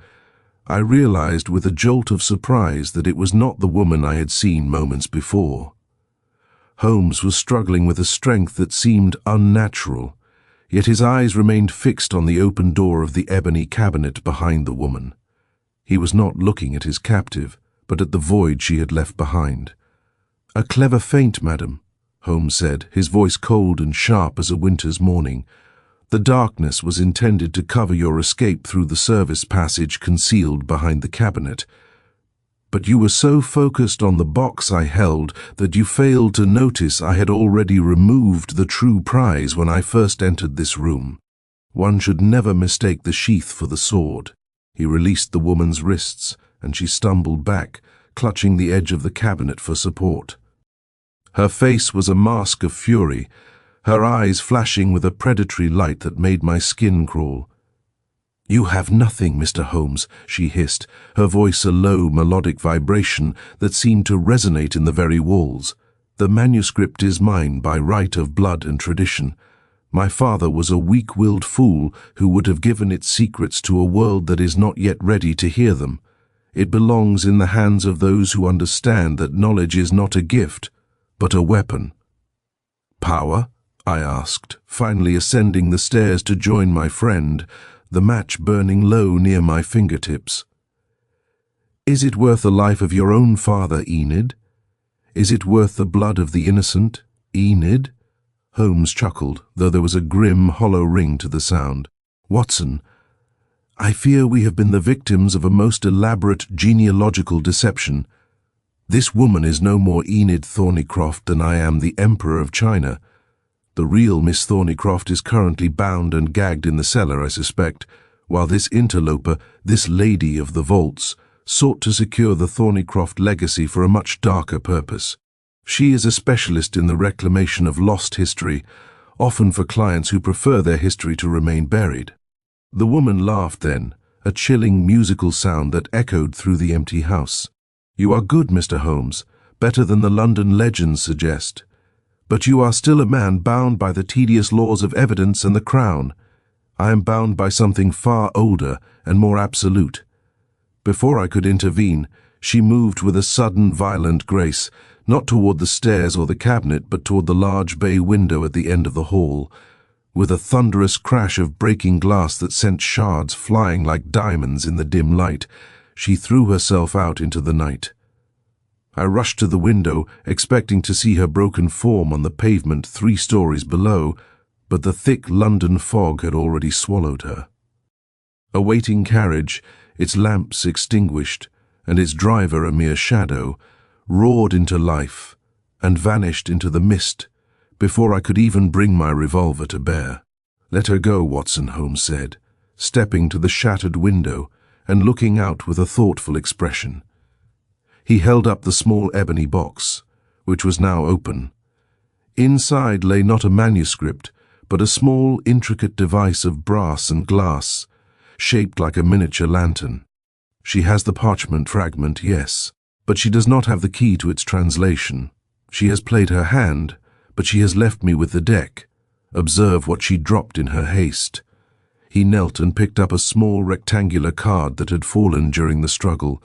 I realized with a jolt of surprise that it was not the woman I had seen moments before. Holmes was struggling with a strength that seemed unnatural, yet his eyes remained fixed on the open door of the ebony cabinet behind the woman. He was not looking at his captive, but at the void she had left behind. "A clever feint, madam," Holmes said, his voice cold and sharp as a winter's morning. "The darkness was intended to cover your escape through the service passage concealed behind the cabinet. But you were so focused on the box I held that you failed to notice I had already removed the true prize when I first entered this room. One should never mistake the sheath for the sword." He released the woman's wrists, and she stumbled back, clutching the edge of the cabinet for support. Her face was a mask of fury, her eyes flashing with a predatory light that made my skin crawl. "You have nothing, Mr. Holmes," she hissed, her voice a low, melodic vibration that seemed to resonate in the very walls. "The manuscript is mine by right of blood and tradition. My father was a weak-willed fool who would have given its secrets to a world that is not yet ready to hear them. It belongs in the hands of those who understand that knowledge is not a gift, but a weapon." "Power?" I asked, finally ascending the stairs to join my friend, the match burning low near my fingertips. "Is it worth the life of your own father, Enid? Is it worth the blood of the innocent, Enid?" Holmes chuckled, though there was a grim, hollow ring to the sound. "Watson, I fear we have been the victims of a most elaborate genealogical deception. This woman is no more Enid Thornycroft than I am the Emperor of China. The real Miss Thornycroft is currently bound and gagged in the cellar, I suspect, while this interloper, this lady of the vaults, sought to secure the Thornycroft legacy for a much darker purpose. She is a specialist in the reclamation of lost history, often for clients who prefer their history to remain buried." The woman laughed then, a chilling musical sound that echoed through the empty house. "You are good, Mr. Holmes, better than the London legends suggest. But you are still a man bound by the tedious laws of evidence and the Crown. I am bound by something far older and more absolute." Before I could intervene, she moved with a sudden, violent grace, not toward the stairs or the cabinet, but toward the large bay window at the end of the hall. With a thunderous crash of breaking glass that sent shards flying like diamonds in the dim light, she threw herself out into the night. I rushed to the window, expecting to see her broken form on the pavement 3 stories below, but the thick London fog had already swallowed her. A waiting carriage, its lamps extinguished, and its driver a mere shadow, roared into life and vanished into the mist before I could even bring my revolver to bear. "Let her go, Watson," Holmes said, stepping to the shattered window and looking out with a thoughtful expression. He held up the small ebony box, which was now open. Inside lay not a manuscript, but a small, intricate device of brass and glass, shaped like a miniature lantern. "She has the parchment fragment, yes, but she does not have the key to its translation. She has played her hand, but she has left me with the deck. Observe what she dropped in her haste." He knelt and picked up a small rectangular card that had fallen during the struggle.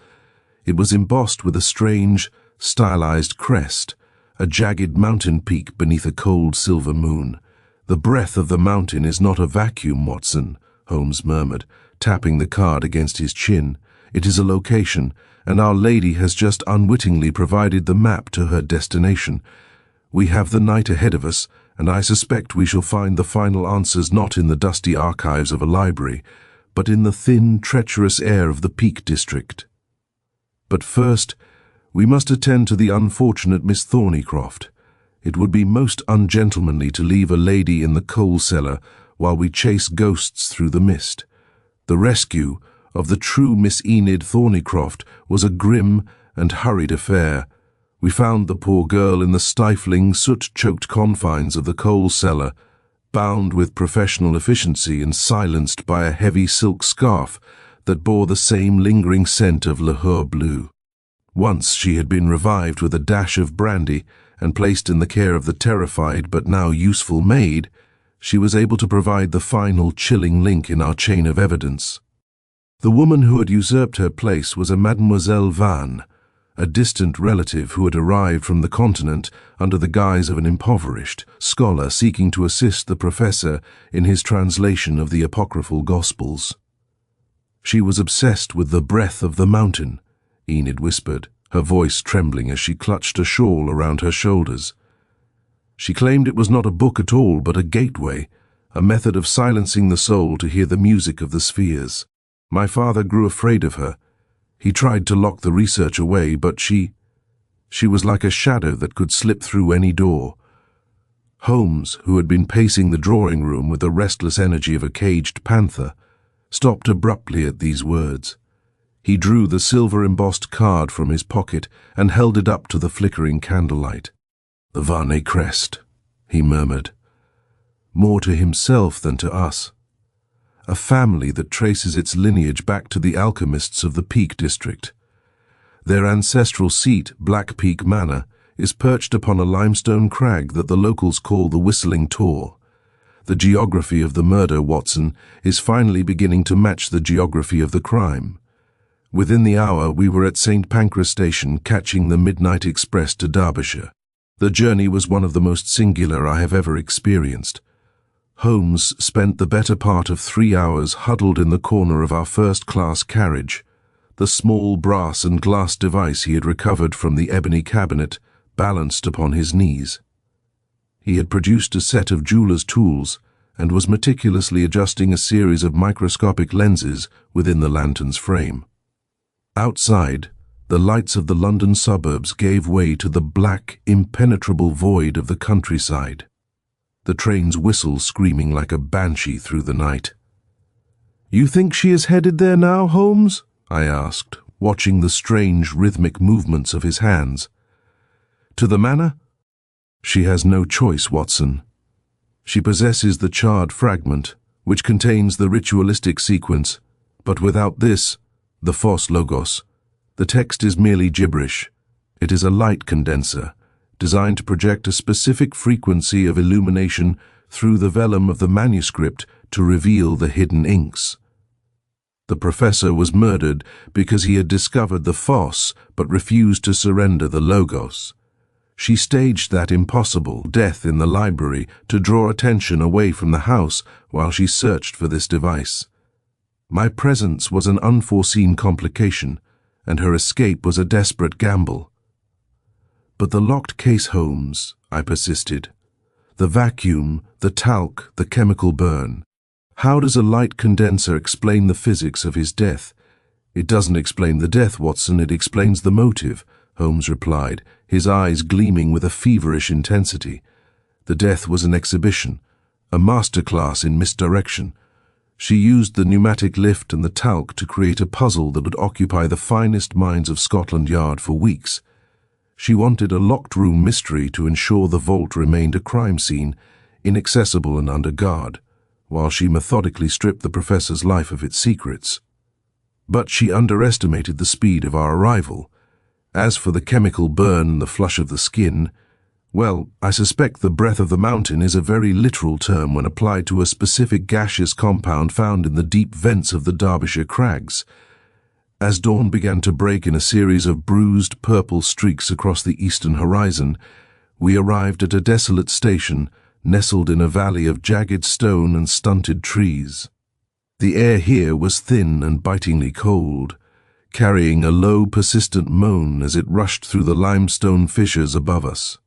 It was embossed with a strange, stylized crest, a jagged mountain peak beneath a cold silver moon. "The breath of the mountain is not a vacuum, Watson," Holmes murmured, tapping the card against his chin. It is a location, and Our Lady has just unwittingly provided the map to her destination. We have the night ahead of us, and I suspect we shall find the final answers not in the dusty archives of a library, but in the thin, treacherous air of the Peak District. But first, we must attend to the unfortunate Miss Thornycroft. It would be most ungentlemanly to leave a lady in the coal cellar while we chase ghosts through the mist. The rescue of the true Miss Enid Thornycroft was a grim and hurried affair. We found the poor girl in the stifling, soot-choked confines of the coal cellar, bound with professional efficiency and silenced by a heavy silk scarf that bore the same lingering scent of Lahore blue. Once she had been revived with a dash of brandy and placed in the care of the terrified but now useful maid, she was able to provide the final chilling link in our chain of evidence. The woman who had usurped her place was a Mademoiselle Vannes, a distant relative who had arrived from the continent under the guise of an impoverished scholar seeking to assist the professor in his translation of the apocryphal Gospels. She was obsessed with the breath of the mountain, Enid whispered, her voice trembling as she clutched a shawl around her shoulders. She claimed it was not a book at all, but a gateway, a method of silencing the soul to hear the music of the spheres. My father grew afraid of her. He tried to lock the research away, but she was like a shadow that could slip through any door. Holmes, who had been pacing the drawing room with the restless energy of a caged panther, stopped abruptly at these words. He drew the silver-embossed card from his pocket and held it up to the flickering candlelight. "The Varney crest," he murmured, more to himself than to us. A family that traces its lineage back to the alchemists of the Peak District. Their ancestral seat, Black Peak Manor, is perched upon a limestone crag that the locals call the Whistling Tor. The geography of the murder, Watson, is finally beginning to match the geography of the crime. Within the hour, we were at St. Pancras Station catching the midnight express to Derbyshire. The journey was one of the most singular I have ever experienced. Holmes spent the better part of 3 hours huddled in the corner of our first-class carriage, the small brass and glass device he had recovered from the ebony cabinet balanced upon his knees. He had produced a set of jeweler's tools and was meticulously adjusting a series of microscopic lenses within the lantern's frame. Outside, the lights of the London suburbs gave way to the black, impenetrable void of the countryside, the train's whistle screaming like a banshee through the night. "You think she is headed there now, Holmes?" I asked, watching the strange rhythmic movements of his hands. "To the manor?" "She has no choice, Watson. She possesses the charred fragment, which contains the ritualistic sequence, but without this, the Phos Logos, the text is merely gibberish. It is a light condenser, designed to project a specific frequency of illumination through the vellum of the manuscript to reveal the hidden inks. The professor was murdered because he had discovered the Phos but refused to surrender the Logos. She staged that impossible death in the library to draw attention away from the house while she searched for this device. My presence was an unforeseen complication, and her escape was a desperate gamble. "But the locked case, Holmes," I persisted. "The vacuum, the talc, the chemical burn. How does a light condenser explain the physics of his death?" "It doesn't explain the death, Watson, it explains the motive," Holmes replied, his eyes gleaming with a feverish intensity. "The death was an exhibition, a masterclass in misdirection. She used the pneumatic lift and the talc to create a puzzle that would occupy the finest minds of Scotland Yard for weeks. She wanted a locked-room mystery to ensure the vault remained a crime scene, inaccessible and under guard, while she methodically stripped the professor's life of its secrets. But she underestimated the speed of our arrival. As for the chemical burn and the flush of the skin, well, I suspect the breath of the mountain is a very literal term when applied to a specific gaseous compound found in the deep vents of the Derbyshire crags. As dawn began to break in a series of bruised purple streaks across the eastern horizon, we arrived at a desolate station nestled in a valley of jagged stone and stunted trees. The air here was thin and bitingly cold, carrying a low, persistent moan as it rushed through the limestone fissures above us.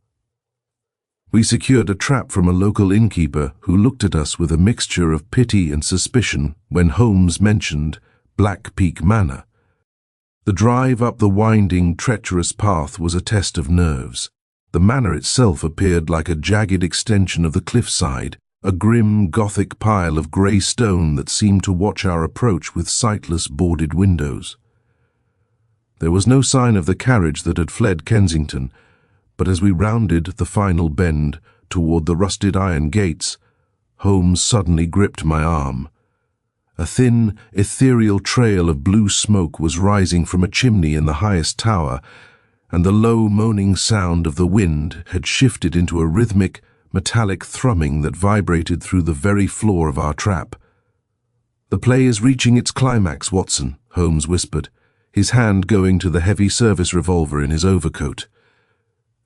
We secured a trap from a local innkeeper who looked at us with a mixture of pity and suspicion when Holmes mentioned Black Peak Manor. The drive up the winding, treacherous path was a test of nerves. The manor itself appeared like a jagged extension of the cliffside, a grim Gothic pile of grey stone that seemed to watch our approach with sightless boarded windows. There was no sign of the carriage that had fled Kensington, but as we rounded the final bend toward the rusted iron gates, Holmes suddenly gripped my arm. A thin, ethereal trail of blue smoke was rising from a chimney in the highest tower, and the low, moaning sound of the wind had shifted into a rhythmic, metallic thrumming that vibrated through the very floor of our trap. "The play is reaching its climax, Watson," Holmes whispered, his hand going to the heavy service revolver in his overcoat.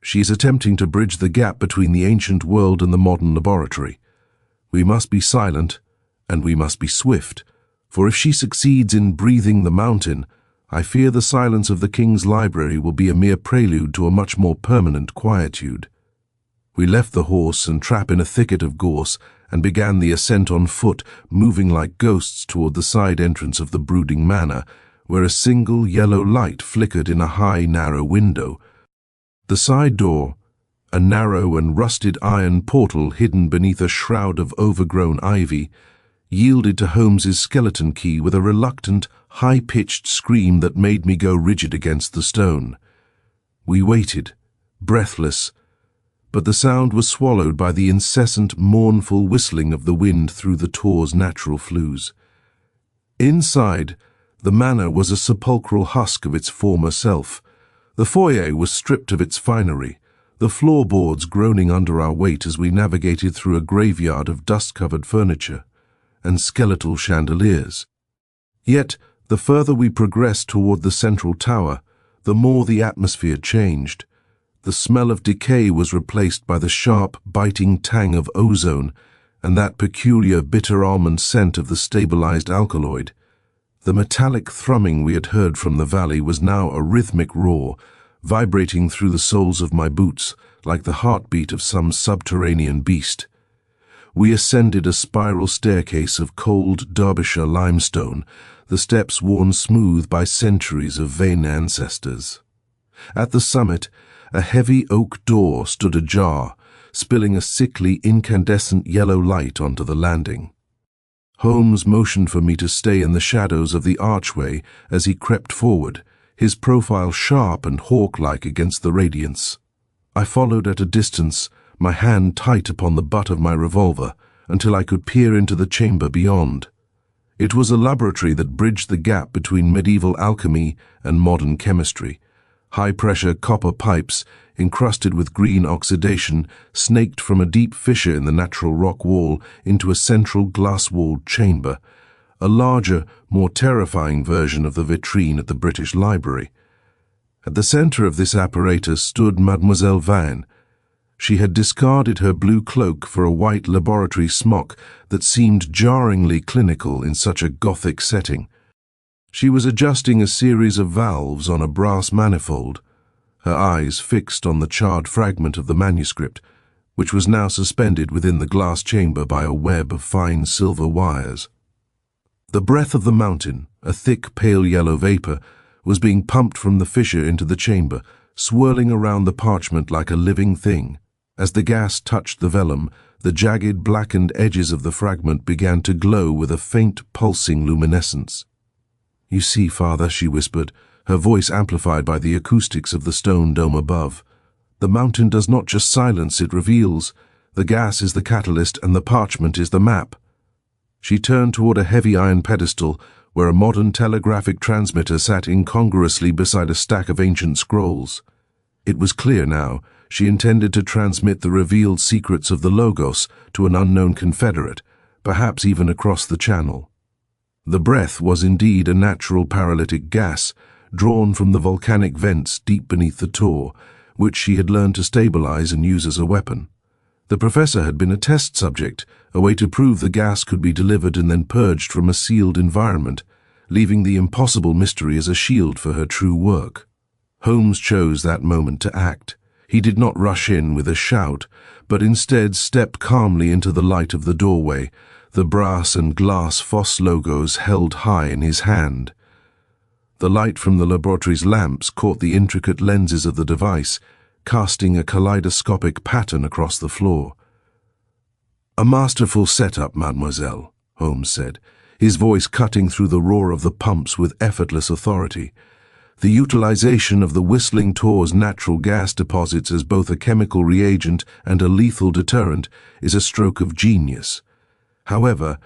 "She is attempting to bridge the gap between the ancient world and the modern laboratory. We must be silent, and we must be swift, for if she succeeds in breathing the mountain, I fear the silence of the King's Library will be a mere prelude to a much more permanent quietude." We left the horse and trap in a thicket of gorse and began the ascent on foot, moving like ghosts toward the side entrance of the brooding manor, where a single yellow light flickered in a high, narrow window. The side door, a narrow and rusted iron portal hidden beneath a shroud of overgrown ivy, yielded to Holmes's skeleton key with a reluctant, high-pitched scream that made me go rigid against the stone. We waited, breathless, but the sound was swallowed by the incessant, mournful whistling of the wind through the Tor's natural flues. Inside, the manor was a sepulchral husk of its former self. The foyer was stripped of its finery, the floorboards groaning under our weight as we navigated through a graveyard of dust-covered furniture and skeletal chandeliers. Yet, the further we progressed toward the central tower, the more the atmosphere changed. The smell of decay was replaced by the sharp, biting tang of ozone and that peculiar bitter almond scent of the stabilized alkaloid. The metallic thrumming we had heard from the valley was now a rhythmic roar, vibrating through the soles of my boots like the heartbeat of some subterranean beast. We ascended a spiral staircase of cold Derbyshire limestone, the steps worn smooth by centuries of vain ancestors. At the summit, a heavy oak door stood ajar, spilling a sickly, incandescent yellow light onto the landing. Holmes motioned for me to stay in the shadows of the archway as he crept forward, his profile sharp and hawk-like against the radiance. I followed at a distance, my hand tight upon the butt of my revolver, until I could peer into the chamber beyond. It was a laboratory that bridged the gap between medieval alchemy and modern chemistry. High-pressure copper pipes, encrusted with green oxidation, snaked from a deep fissure in the natural rock wall into a central glass-walled chamber, a larger, more terrifying version of the vitrine at the British Library. At the center of this apparatus stood Mademoiselle Vane. She had discarded her blue cloak for a white laboratory smock that seemed jarringly clinical in such a Gothic setting. She was adjusting a series of valves on a brass manifold, her eyes fixed on the charred fragment of the manuscript, which was now suspended within the glass chamber by a web of fine silver wires. The breath of the mountain, a thick pale yellow vapor, was being pumped from the fissure into the chamber, swirling around the parchment like a living thing. As the gas touched the vellum, the jagged, blackened edges of the fragment began to glow with a faint, pulsing luminescence. "You see, Father," she whispered, her voice amplified by the acoustics of the stone dome above. "The mountain does not just silence, it reveals. The gas is the catalyst and the parchment is the map." She turned toward a heavy iron pedestal where a modern telegraphic transmitter sat incongruously beside a stack of ancient scrolls. It was clear now. She intended to transmit the revealed secrets of the Logos to an unknown confederate, perhaps even across the Channel. The breath was indeed a natural paralytic gas, drawn from the volcanic vents deep beneath the Tor, which she had learned to stabilize and use as a weapon. The professor had been a test subject, a way to prove the gas could be delivered and then purged from a sealed environment, leaving the impossible mystery as a shield for her true work. Holmes chose that moment to act. He did not rush in with a shout, but instead stepped calmly into the light of the doorway, the brass and glass Foss logos held high in his hand. The light from the laboratory's lamps caught the intricate lenses of the device, casting a kaleidoscopic pattern across the floor. "A masterful setup, mademoiselle," Holmes said, his voice cutting through the roar of the pumps with effortless authority. "The utilization of the Whistling Tor's natural gas deposits as both a chemical reagent and a lethal deterrent is a stroke of genius. However,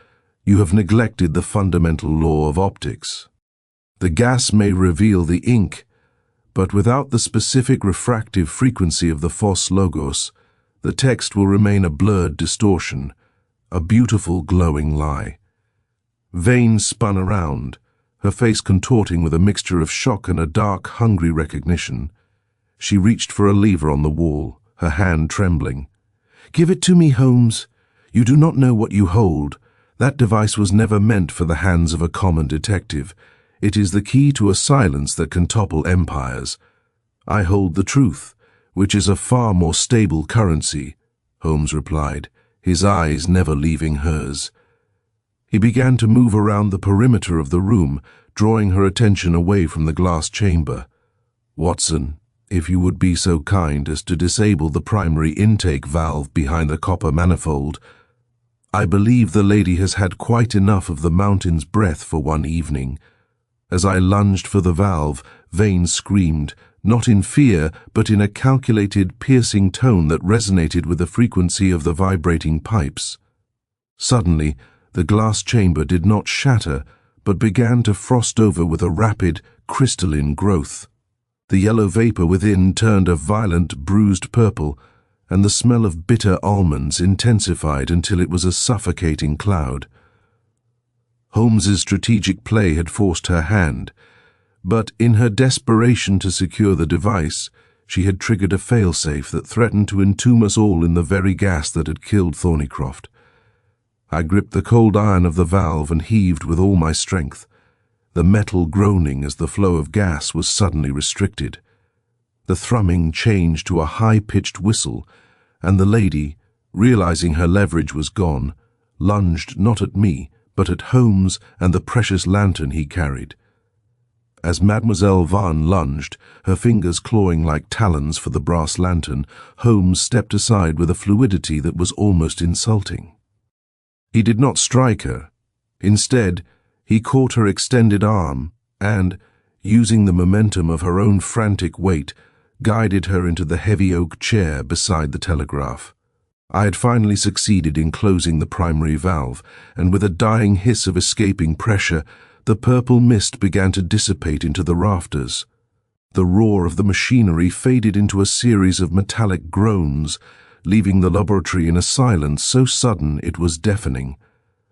you have neglected the fundamental law of optics. The gas may reveal the ink, but without the specific refractive frequency of the Foss logos, the text will remain a blurred distortion, a beautiful glowing lie." Vane spun around, her face contorting with a mixture of shock and a dark, hungry recognition. She reached for a lever on the wall, her hand trembling. "Give it to me, Holmes. You do not know what you hold. That device was never meant for the hands of a common detective. It is the key to a silence that can topple empires. I hold the truth, which is a far more stable currency," Holmes replied, his eyes never leaving hers. He began to move around the perimeter of the room, drawing her attention away from the glass chamber. "Watson, if you would be so kind as to disable the primary intake valve behind the copper manifold. I believe the lady has had quite enough of the mountain's breath for one evening." As I lunged for the valve, Vane screamed, not in fear, but in a calculated, piercing tone that resonated with the frequency of the vibrating pipes. Suddenly, the glass chamber did not shatter, but began to frost over with a rapid, crystalline growth. The yellow vapor within turned a violent, bruised purple, and the smell of bitter almonds intensified until it was a suffocating cloud. Holmes's strategic play had forced her hand, but in her desperation to secure the device, she had triggered a failsafe that threatened to entomb us all in the very gas that had killed Thornycroft. I gripped the cold iron of the valve and heaved with all my strength, the metal groaning as the flow of gas was suddenly restricted. The thrumming changed to a high-pitched whistle, and the lady, realizing her leverage was gone, lunged not at me, but at Holmes and the precious lantern he carried. As Mademoiselle Vane lunged, her fingers clawing like talons for the brass lantern, Holmes stepped aside with a fluidity that was almost insulting. He did not strike her. Instead, he caught her extended arm and, using the momentum of her own frantic weight, guided her into the heavy oak chair beside the telegraph. I had finally succeeded in closing the primary valve, and with a dying hiss of escaping pressure, the purple mist began to dissipate into the rafters. The roar of the machinery faded into a series of metallic groans, leaving the laboratory in a silence so sudden it was deafening.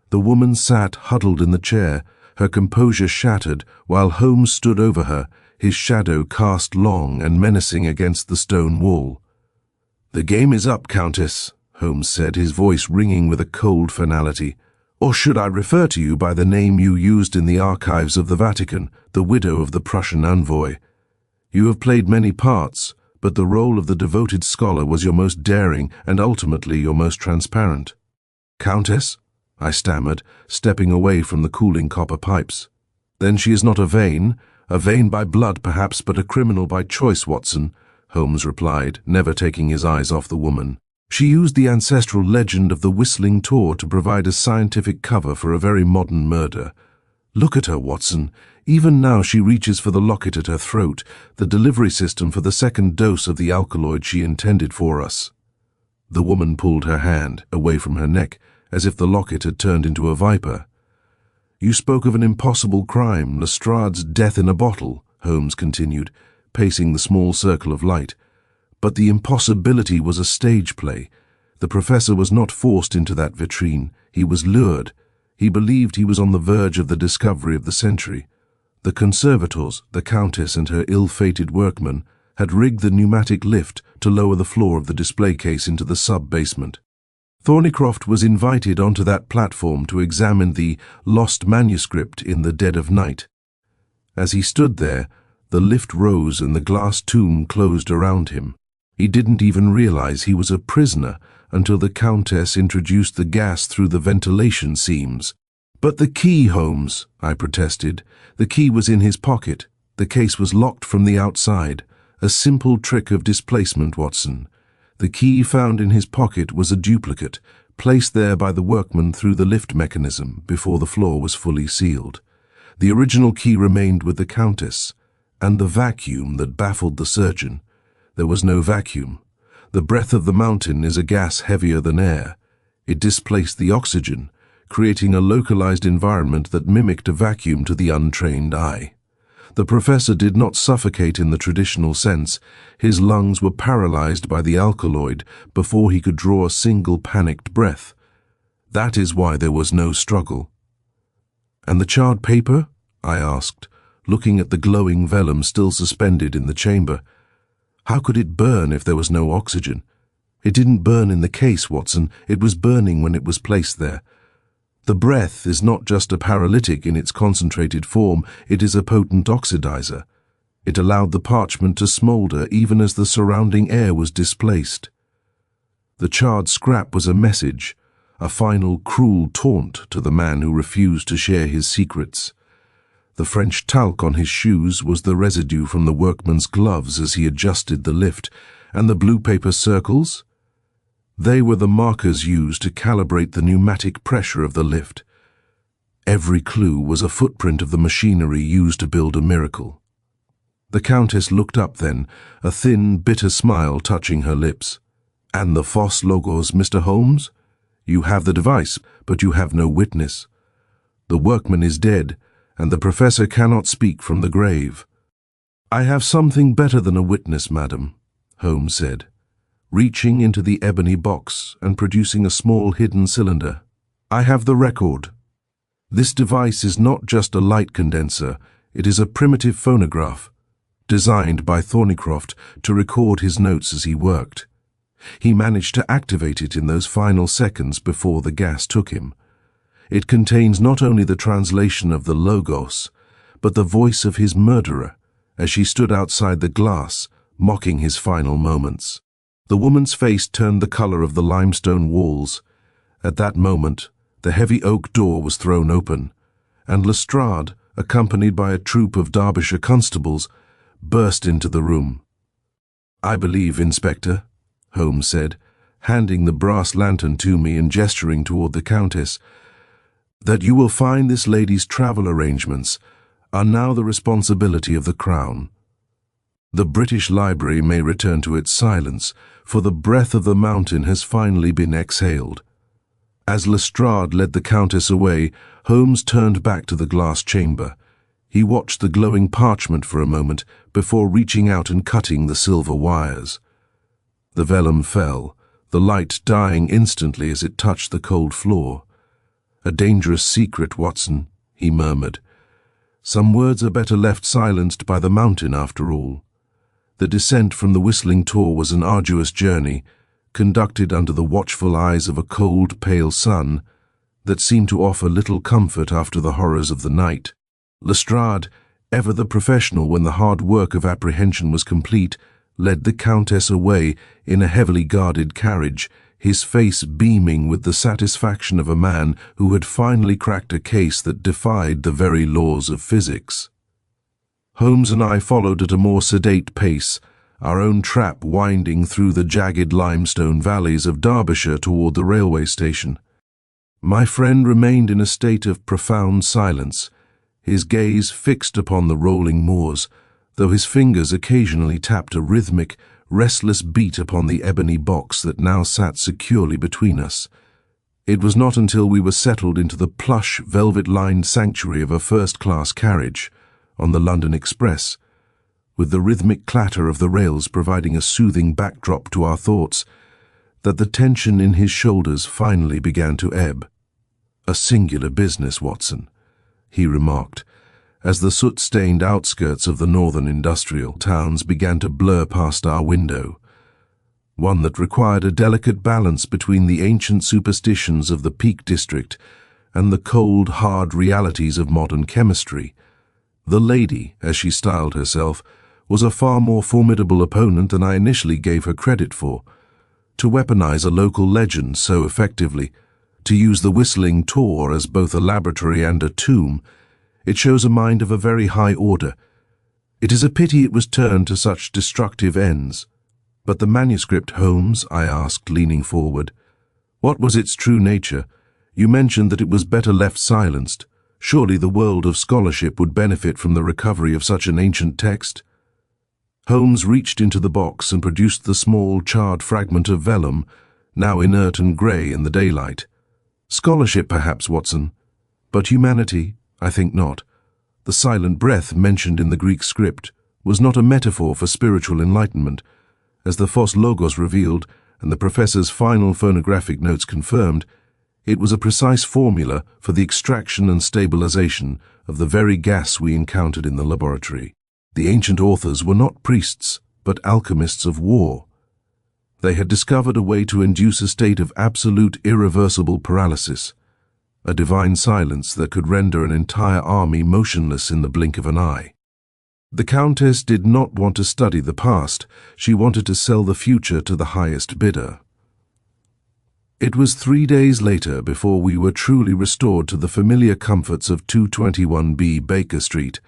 The woman sat huddled in the chair, her composure shattered, while Holmes stood over her, his shadow cast long and menacing against the stone wall. "The game is up, Countess," Holmes said, his voice ringing with a cold finality. "Or should I refer to you by the name you used in the archives of the Vatican, the widow of the Prussian envoy? You have played many parts, but the role of the devoted scholar was your most daring and ultimately your most transparent." "Countess?" I stammered, stepping away from the cooling copper pipes. "Then she is not a Vane by blood perhaps, but a criminal by choice, Watson," Holmes replied, never taking his eyes off the woman. "She used the ancestral legend of the Whistling Tor to provide a scientific cover for a very modern murder. Look at her, Watson. Even now she reaches for the locket at her throat, the delivery system for the second dose of the alkaloid she intended for us." The woman pulled her hand away from her neck, as if the locket had turned into a viper. "You spoke of an impossible crime, Lestrade's death in a bottle," Holmes continued, pacing the small circle of light. "But the impossibility was a stage play. The professor was not forced into that vitrine. He was lured. He believed he was on the verge of the discovery of the century. The conservators, the Countess and her ill-fated workmen, had rigged the pneumatic lift to lower the floor of the display case into the sub-basement. Thornycroft was invited onto that platform to examine the lost manuscript in the dead of night. As he stood there, the lift rose and the glass tomb closed around him. He didn't even realize he was a prisoner until the Countess introduced the gas through the ventilation seams. "But the key, Holmes," I protested. "The key was in his pocket. The case was locked from the outside. A simple trick of displacement, Watson. The key found in his pocket was a duplicate, placed there by the workman through the lift mechanism before the floor was fully sealed. The original key remained with the Countess, and the vacuum that baffled the surgeon. There was no vacuum. The breath of the mountain is a gas heavier than air. It displaced the oxygen, creating a localized environment that mimicked a vacuum to the untrained eye. The professor did not suffocate in the traditional sense. His lungs were paralyzed by the alkaloid before he could draw a single panicked breath. That is why there was no struggle." "And the charred paper?" I asked, looking at the glowing vellum still suspended in the chamber. "How could it burn if there was no oxygen?" "It didn't burn in the case, Watson. It was burning when it was placed there. The breath is not just a paralytic in its concentrated form, it is a potent oxidizer. It allowed the parchment to smolder even as the surrounding air was displaced. The charred scrap was a message, a final cruel taunt to the man who refused to share his secrets. The French talc on his shoes was the residue from the workman's gloves as he adjusted the lift, and the blue paper circles? They were the markers used to calibrate the pneumatic pressure of the lift. Every clue was a footprint of the machinery used to build a miracle." The Countess looked up then, a thin, bitter smile touching her lips. "And the Phos Logos, Mr. Holmes? You have the device, but you have no witness. The workman is dead, and the professor cannot speak from the grave." "I have something better than a witness, madam," Holmes said, reaching into the ebony box and producing a small hidden cylinder. "I have the record. This device is not just a light condenser, it is a primitive phonograph, designed by Thornycroft to record his notes as he worked. He managed to activate it in those final seconds before the gas took him. It contains not only the translation of the Logos, but the voice of his murderer as she stood outside the glass, mocking his final moments. The woman's face turned the color of the limestone walls. At that moment, the heavy oak door was thrown open, and Lestrade, accompanied by a troop of Derbyshire constables, burst into the room. "I believe, Inspector," Holmes said, handing the brass lantern to me and gesturing toward the Countess, "that you will find this lady's travel arrangements are now the responsibility of the Crown. The British Library may return to its silence, for the breath of the mountain has finally been exhaled." As Lestrade led the Countess away, Holmes turned back to the glass chamber. He watched the glowing parchment for a moment before reaching out and cutting the silver wires. The vellum fell, the light dying instantly as it touched the cold floor. "A dangerous secret, Watson," he murmured. "Some words are better left silenced by the mountain after all." The descent from the Whistling Tor was an arduous journey, conducted under the watchful eyes of a cold, pale sun that seemed to offer little comfort after the horrors of the night. Lestrade, ever the professional when the hard work of apprehension was complete, led the Countess away in a heavily guarded carriage, his face beaming with the satisfaction of a man who had finally cracked a case that defied the very laws of physics. Holmes and I followed at a more sedate pace, our own trap winding through the jagged limestone valleys of Derbyshire toward the railway station. My friend remained in a state of profound silence, his gaze fixed upon the rolling moors, though his fingers occasionally tapped a rhythmic, restless beat upon the ebony box that now sat securely between us. It was not until we were settled into the plush, velvet-lined sanctuary of a first-class carriage on the London Express, with the rhythmic clatter of the rails providing a soothing backdrop to our thoughts, that the tension in his shoulders finally began to ebb. "A singular business, Watson," he remarked, as the soot-stained outskirts of the northern industrial towns began to blur past our window. one that required a delicate balance between the ancient superstitions of the Peak District and the cold, hard realities of modern chemistry. The lady, as she styled herself, was a far more formidable opponent than I initially gave her credit for. To weaponize a local legend so effectively, to use the whistling Tor as both a laboratory and a tomb, it shows a mind of a very high order. It is a pity it was turned to such destructive ends. But the manuscript, Holmes, I asked, leaning forward. What was its true nature? You mentioned that it was better left silenced. Surely the world of scholarship would benefit from the recovery of such an ancient text. Holmes reached into the box and produced the small, charred fragment of vellum, now inert and grey in the daylight. Scholarship, perhaps, Watson, but humanity, I think not. The silent breath mentioned in the Greek script was not a metaphor for spiritual enlightenment. As the Phos Logos revealed, and the professor's final phonographic notes confirmed, it was a precise formula for the extraction and stabilization of the very gas we encountered in the laboratory. The ancient authors were not priests, but alchemists of war. They had discovered a way to induce a state of absolute irreversible paralysis, a divine silence that could render an entire army motionless in the blink of an eye. The Countess did not want to study the past. She wanted to sell the future to the highest bidder. It was 3 days later before we were truly restored to the familiar comforts of 221B Baker Street.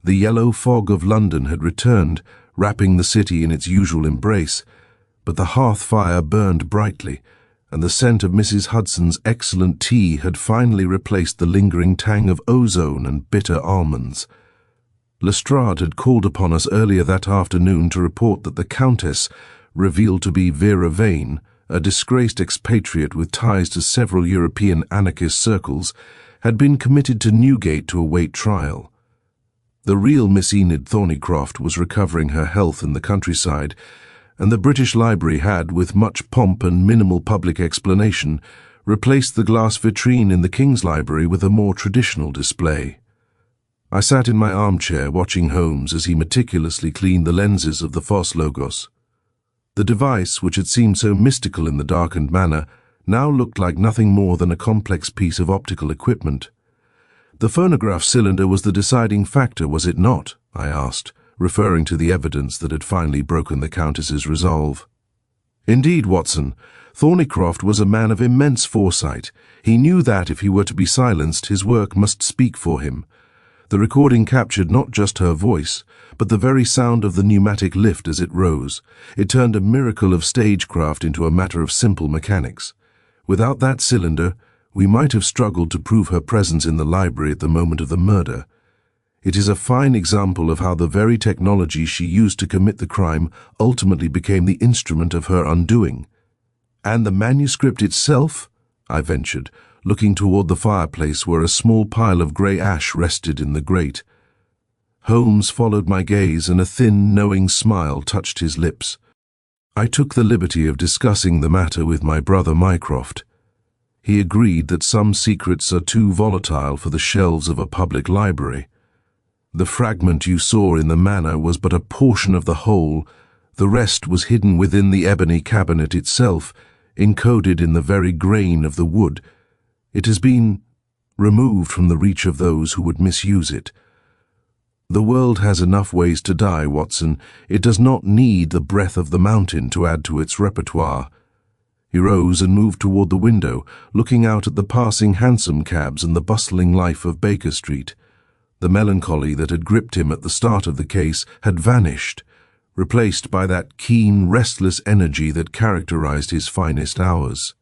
The yellow fog of London had returned, wrapping the city in its usual embrace, but the hearth fire burned brightly, and the scent of Mrs. Hudson's excellent tea had finally replaced the lingering tang of ozone and bitter almonds. Lestrade had called upon us earlier that afternoon to report that the Countess, revealed to be Vera Vane, a disgraced expatriate with ties to several European anarchist circles, had been committed to Newgate to await trial. The real Miss Enid Thornycroft was recovering her health in the countryside, and the British Library had, with much pomp and minimal public explanation, replaced the glass vitrine in the King's Library with a more traditional display. I sat in my armchair watching Holmes as he meticulously cleaned the lenses of the Phos Logos. The device, which had seemed so mystical in the darkened manner, now looked like nothing more than a complex piece of optical equipment. The phonograph cylinder was the deciding factor, was it not? I asked, referring to the evidence that had finally broken the Countess's resolve. Indeed, Watson, Thornycroft was a man of immense foresight. He knew that, if he were to be silenced, his work must speak for him. The recording captured not just her voice, but the very sound of the pneumatic lift as it rose. It turned a miracle of stagecraft into a matter of simple mechanics. Without that cylinder, we might have struggled to prove her presence in the library at the moment of the murder. It is a fine example of how the very technology she used to commit the crime ultimately became the instrument of her undoing. And the manuscript itself? I ventured, looking toward the fireplace where a small pile of grey ash rested in the grate. Holmes followed my gaze, and a thin, knowing smile touched his lips. I took the liberty of discussing the matter with my brother Mycroft. He agreed that some secrets are too volatile for the shelves of a public library. The fragment you saw in the manor was but a portion of the whole. The rest was hidden within the ebony cabinet itself, encoded in the very grain of the wood. It has been removed from the reach of those who would misuse it. The world has enough ways to die, Watson. It does not need the breath of the mountain to add to its repertoire. He rose and moved toward the window, looking out at the passing hansom cabs and the bustling life of Baker Street. The melancholy that had gripped him at the start of the case had vanished, replaced by that keen, restless energy that characterized his finest hours.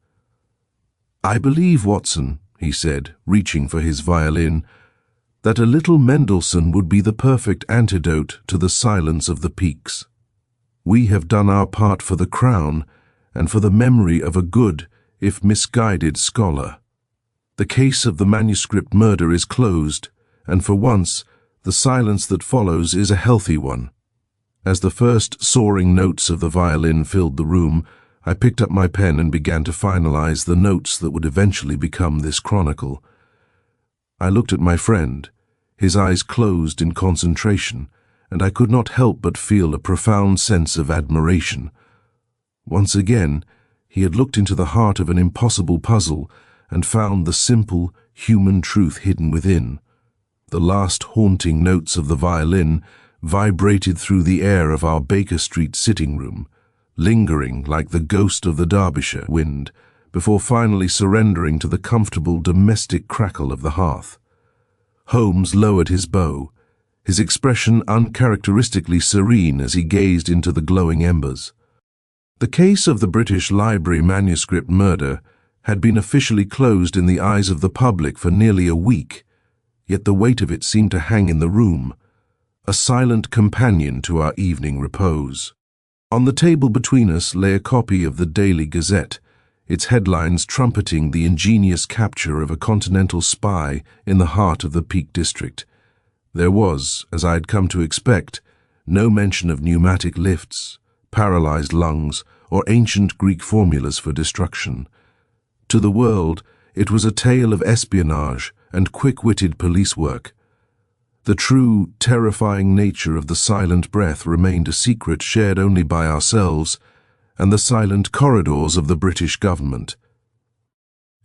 "I believe, Watson," he said, reaching for his violin, "that a little Mendelssohn would be the perfect antidote to the silence of the peaks. We have done our part for the crown, and for the memory of a good, if misguided, scholar. The case of the manuscript murder is closed, and for once, the silence that follows is a healthy one." As the first soaring notes of the violin filled the room, I picked up my pen and began to finalize the notes that would eventually become this chronicle. I looked at my friend, his eyes closed in concentration, and I could not help but feel a profound sense of admiration. Once again, he had looked into the heart of an impossible puzzle and found the simple, human truth hidden within. The last haunting notes of the violin vibrated through the air of our Baker Street sitting room, lingering like the ghost of the Derbyshire wind, before finally surrendering to the comfortable domestic crackle of the hearth. Holmes lowered his bow, his expression uncharacteristically serene as he gazed into the glowing embers. The case of the British Library manuscript murder had been officially closed in the eyes of the public for nearly a week, yet the weight of it seemed to hang in the room, a silent companion to our evening repose. On the table between us lay a copy of the Daily Gazette, its headlines trumpeting the ingenious capture of a continental spy in the heart of the Peak District. There was, as I had come to expect, no mention of pneumatic lifts, paralyzed lungs, or ancient Greek formulas for destruction. To the world, it was a tale of espionage and quick-witted police work. The true, terrifying nature of the silent breath remained a secret shared only by ourselves and the silent corridors of the British government.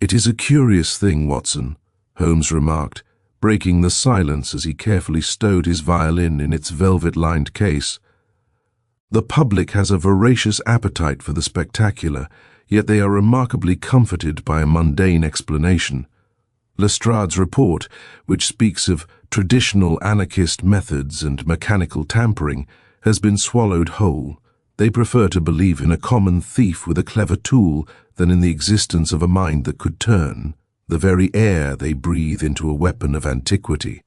"It is a curious thing, Watson," Holmes remarked, breaking the silence as he carefully stowed his violin in its velvet-lined case. "The public has a voracious appetite for the spectacular, yet they are remarkably comforted by a mundane explanation. Lestrade's report, which speaks of traditional anarchist methods and mechanical tampering, has been swallowed whole. They prefer to believe in a common thief with a clever tool than in the existence of a mind that could turn the very air they breathe into a weapon of antiquity."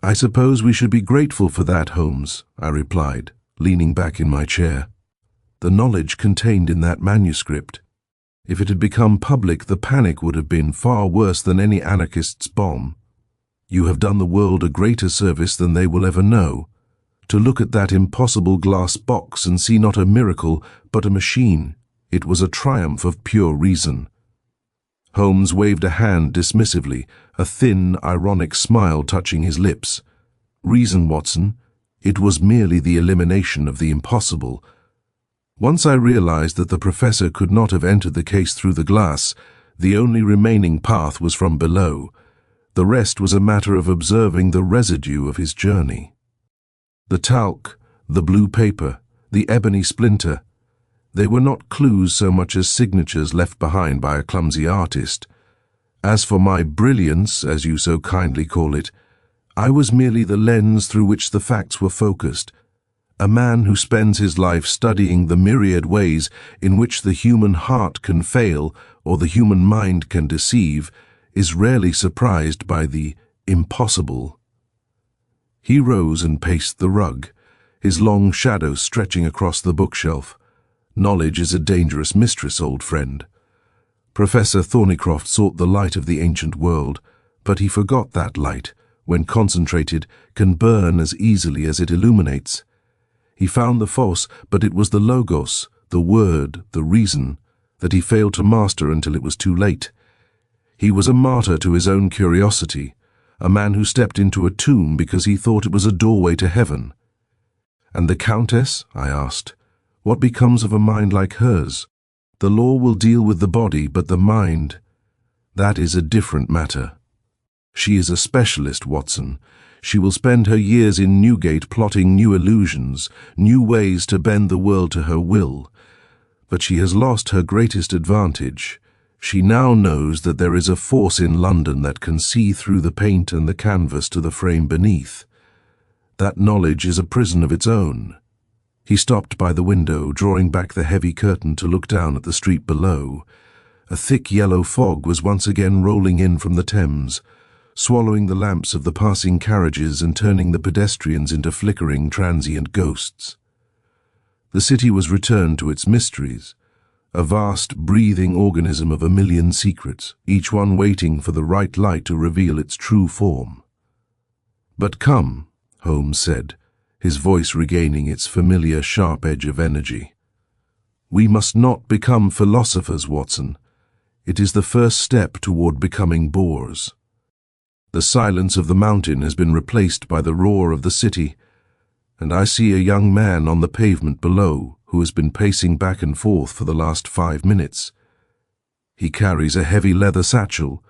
"I suppose we should be grateful for that, Holmes," I replied, leaning back in my chair. "The knowledge contained in that manuscript. If it had become public, the panic would have been far worse than any anarchist's bomb. You have done the world a greater service than they will ever know. To look at that impossible glass box and see not a miracle, but a machine, it was a triumph of pure reason." Holmes waved a hand dismissively, a thin, ironic smile touching his lips. "Reason, Watson. It was merely the elimination of the impossible. Once I realized that the professor could not have entered the case through the glass, the only remaining path was from below. The rest was a matter of observing the residue of his journey. The talc, the blue paper, the ebony splinter, they were not clues so much as signatures left behind by a clumsy artist. As for my brilliance, as you so kindly call it, I was merely the lens through which the facts were focused. A man who spends his life studying the myriad ways in which the human heart can fail or the human mind can deceive is rarely surprised by the impossible." He rose and paced the rug, his long shadow stretching across the bookshelf. "Knowledge is a dangerous mistress, old friend. Professor Thornycroft sought the light of the ancient world, but he forgot that light, when concentrated, can burn as easily as it illuminates. He found the force, but it was the logos, the word, the reason, that he failed to master until it was too late. He was a martyr to his own curiosity, a man who stepped into a tomb because he thought it was a doorway to heaven." "And the Countess?" I asked. "What becomes of a mind like hers? The law will deal with the body, but the mind, that is a different matter. She is a specialist, Watson. She will spend her years in Newgate plotting new illusions, new ways to bend the world to her will. But she has lost her greatest advantage. She now knows that there is a force in London that can see through the paint and the canvas to the frame beneath. That knowledge is a prison of its own." He stopped by the window, drawing back the heavy curtain to look down at the street below. A thick yellow fog was once again rolling in from the Thames, swallowing the lamps of the passing carriages and turning the pedestrians into flickering, transient ghosts. The city was returned to its mysteries, a vast, breathing organism of a million secrets, each one waiting for the right light to reveal its true form. "But come," Holmes said, his voice regaining its familiar sharp edge of energy. "We must not become philosophers, Watson. It is the first step toward becoming bores. The silence of the mountain has been replaced by the roar of the city, and I see a young man on the pavement below who has been pacing back and forth for the last 5 minutes. He carries a heavy leather satchel.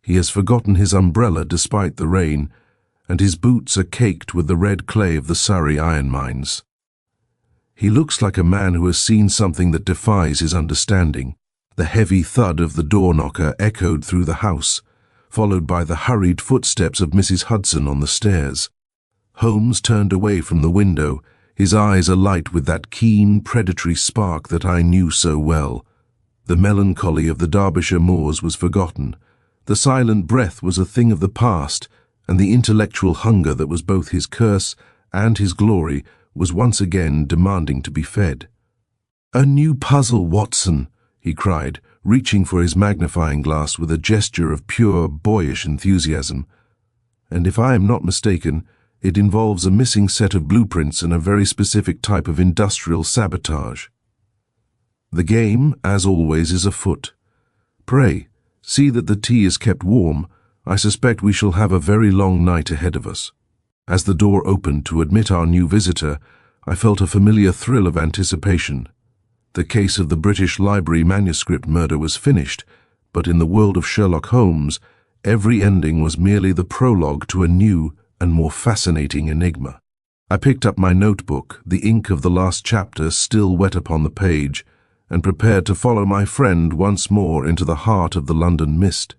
He has forgotten his umbrella despite the rain, and his boots are caked with the red clay of the Surrey iron mines. He looks like a man who has seen something that defies his understanding. The heavy thud of the door knocker echoed through the house, followed by the hurried footsteps of Mrs. Hudson on the stairs. Holmes turned away from the window, his eyes alight with that keen, predatory spark that I knew so well. The melancholy of the Derbyshire moors was forgotten. The silent breath was a thing of the past, and the intellectual hunger that was both his curse and his glory was once again demanding to be fed. "A new puzzle, Watson," he cried, reaching for his magnifying glass with a gesture of pure, boyish enthusiasm. "And if I am not mistaken, it involves a missing set of blueprints and a very specific type of industrial sabotage. The game, as always, is afoot. Pray, see that the tea is kept warm. I suspect we shall have a very long night ahead of us." As the door opened to admit our new visitor, I felt a familiar thrill of anticipation. The case of the British Library manuscript murder was finished, but in the world of Sherlock Holmes, every ending was merely the prologue to a new and more fascinating enigma. I picked up my notebook, the ink of the last chapter still wet upon the page, and prepared to follow my friend once more into the heart of the London mist.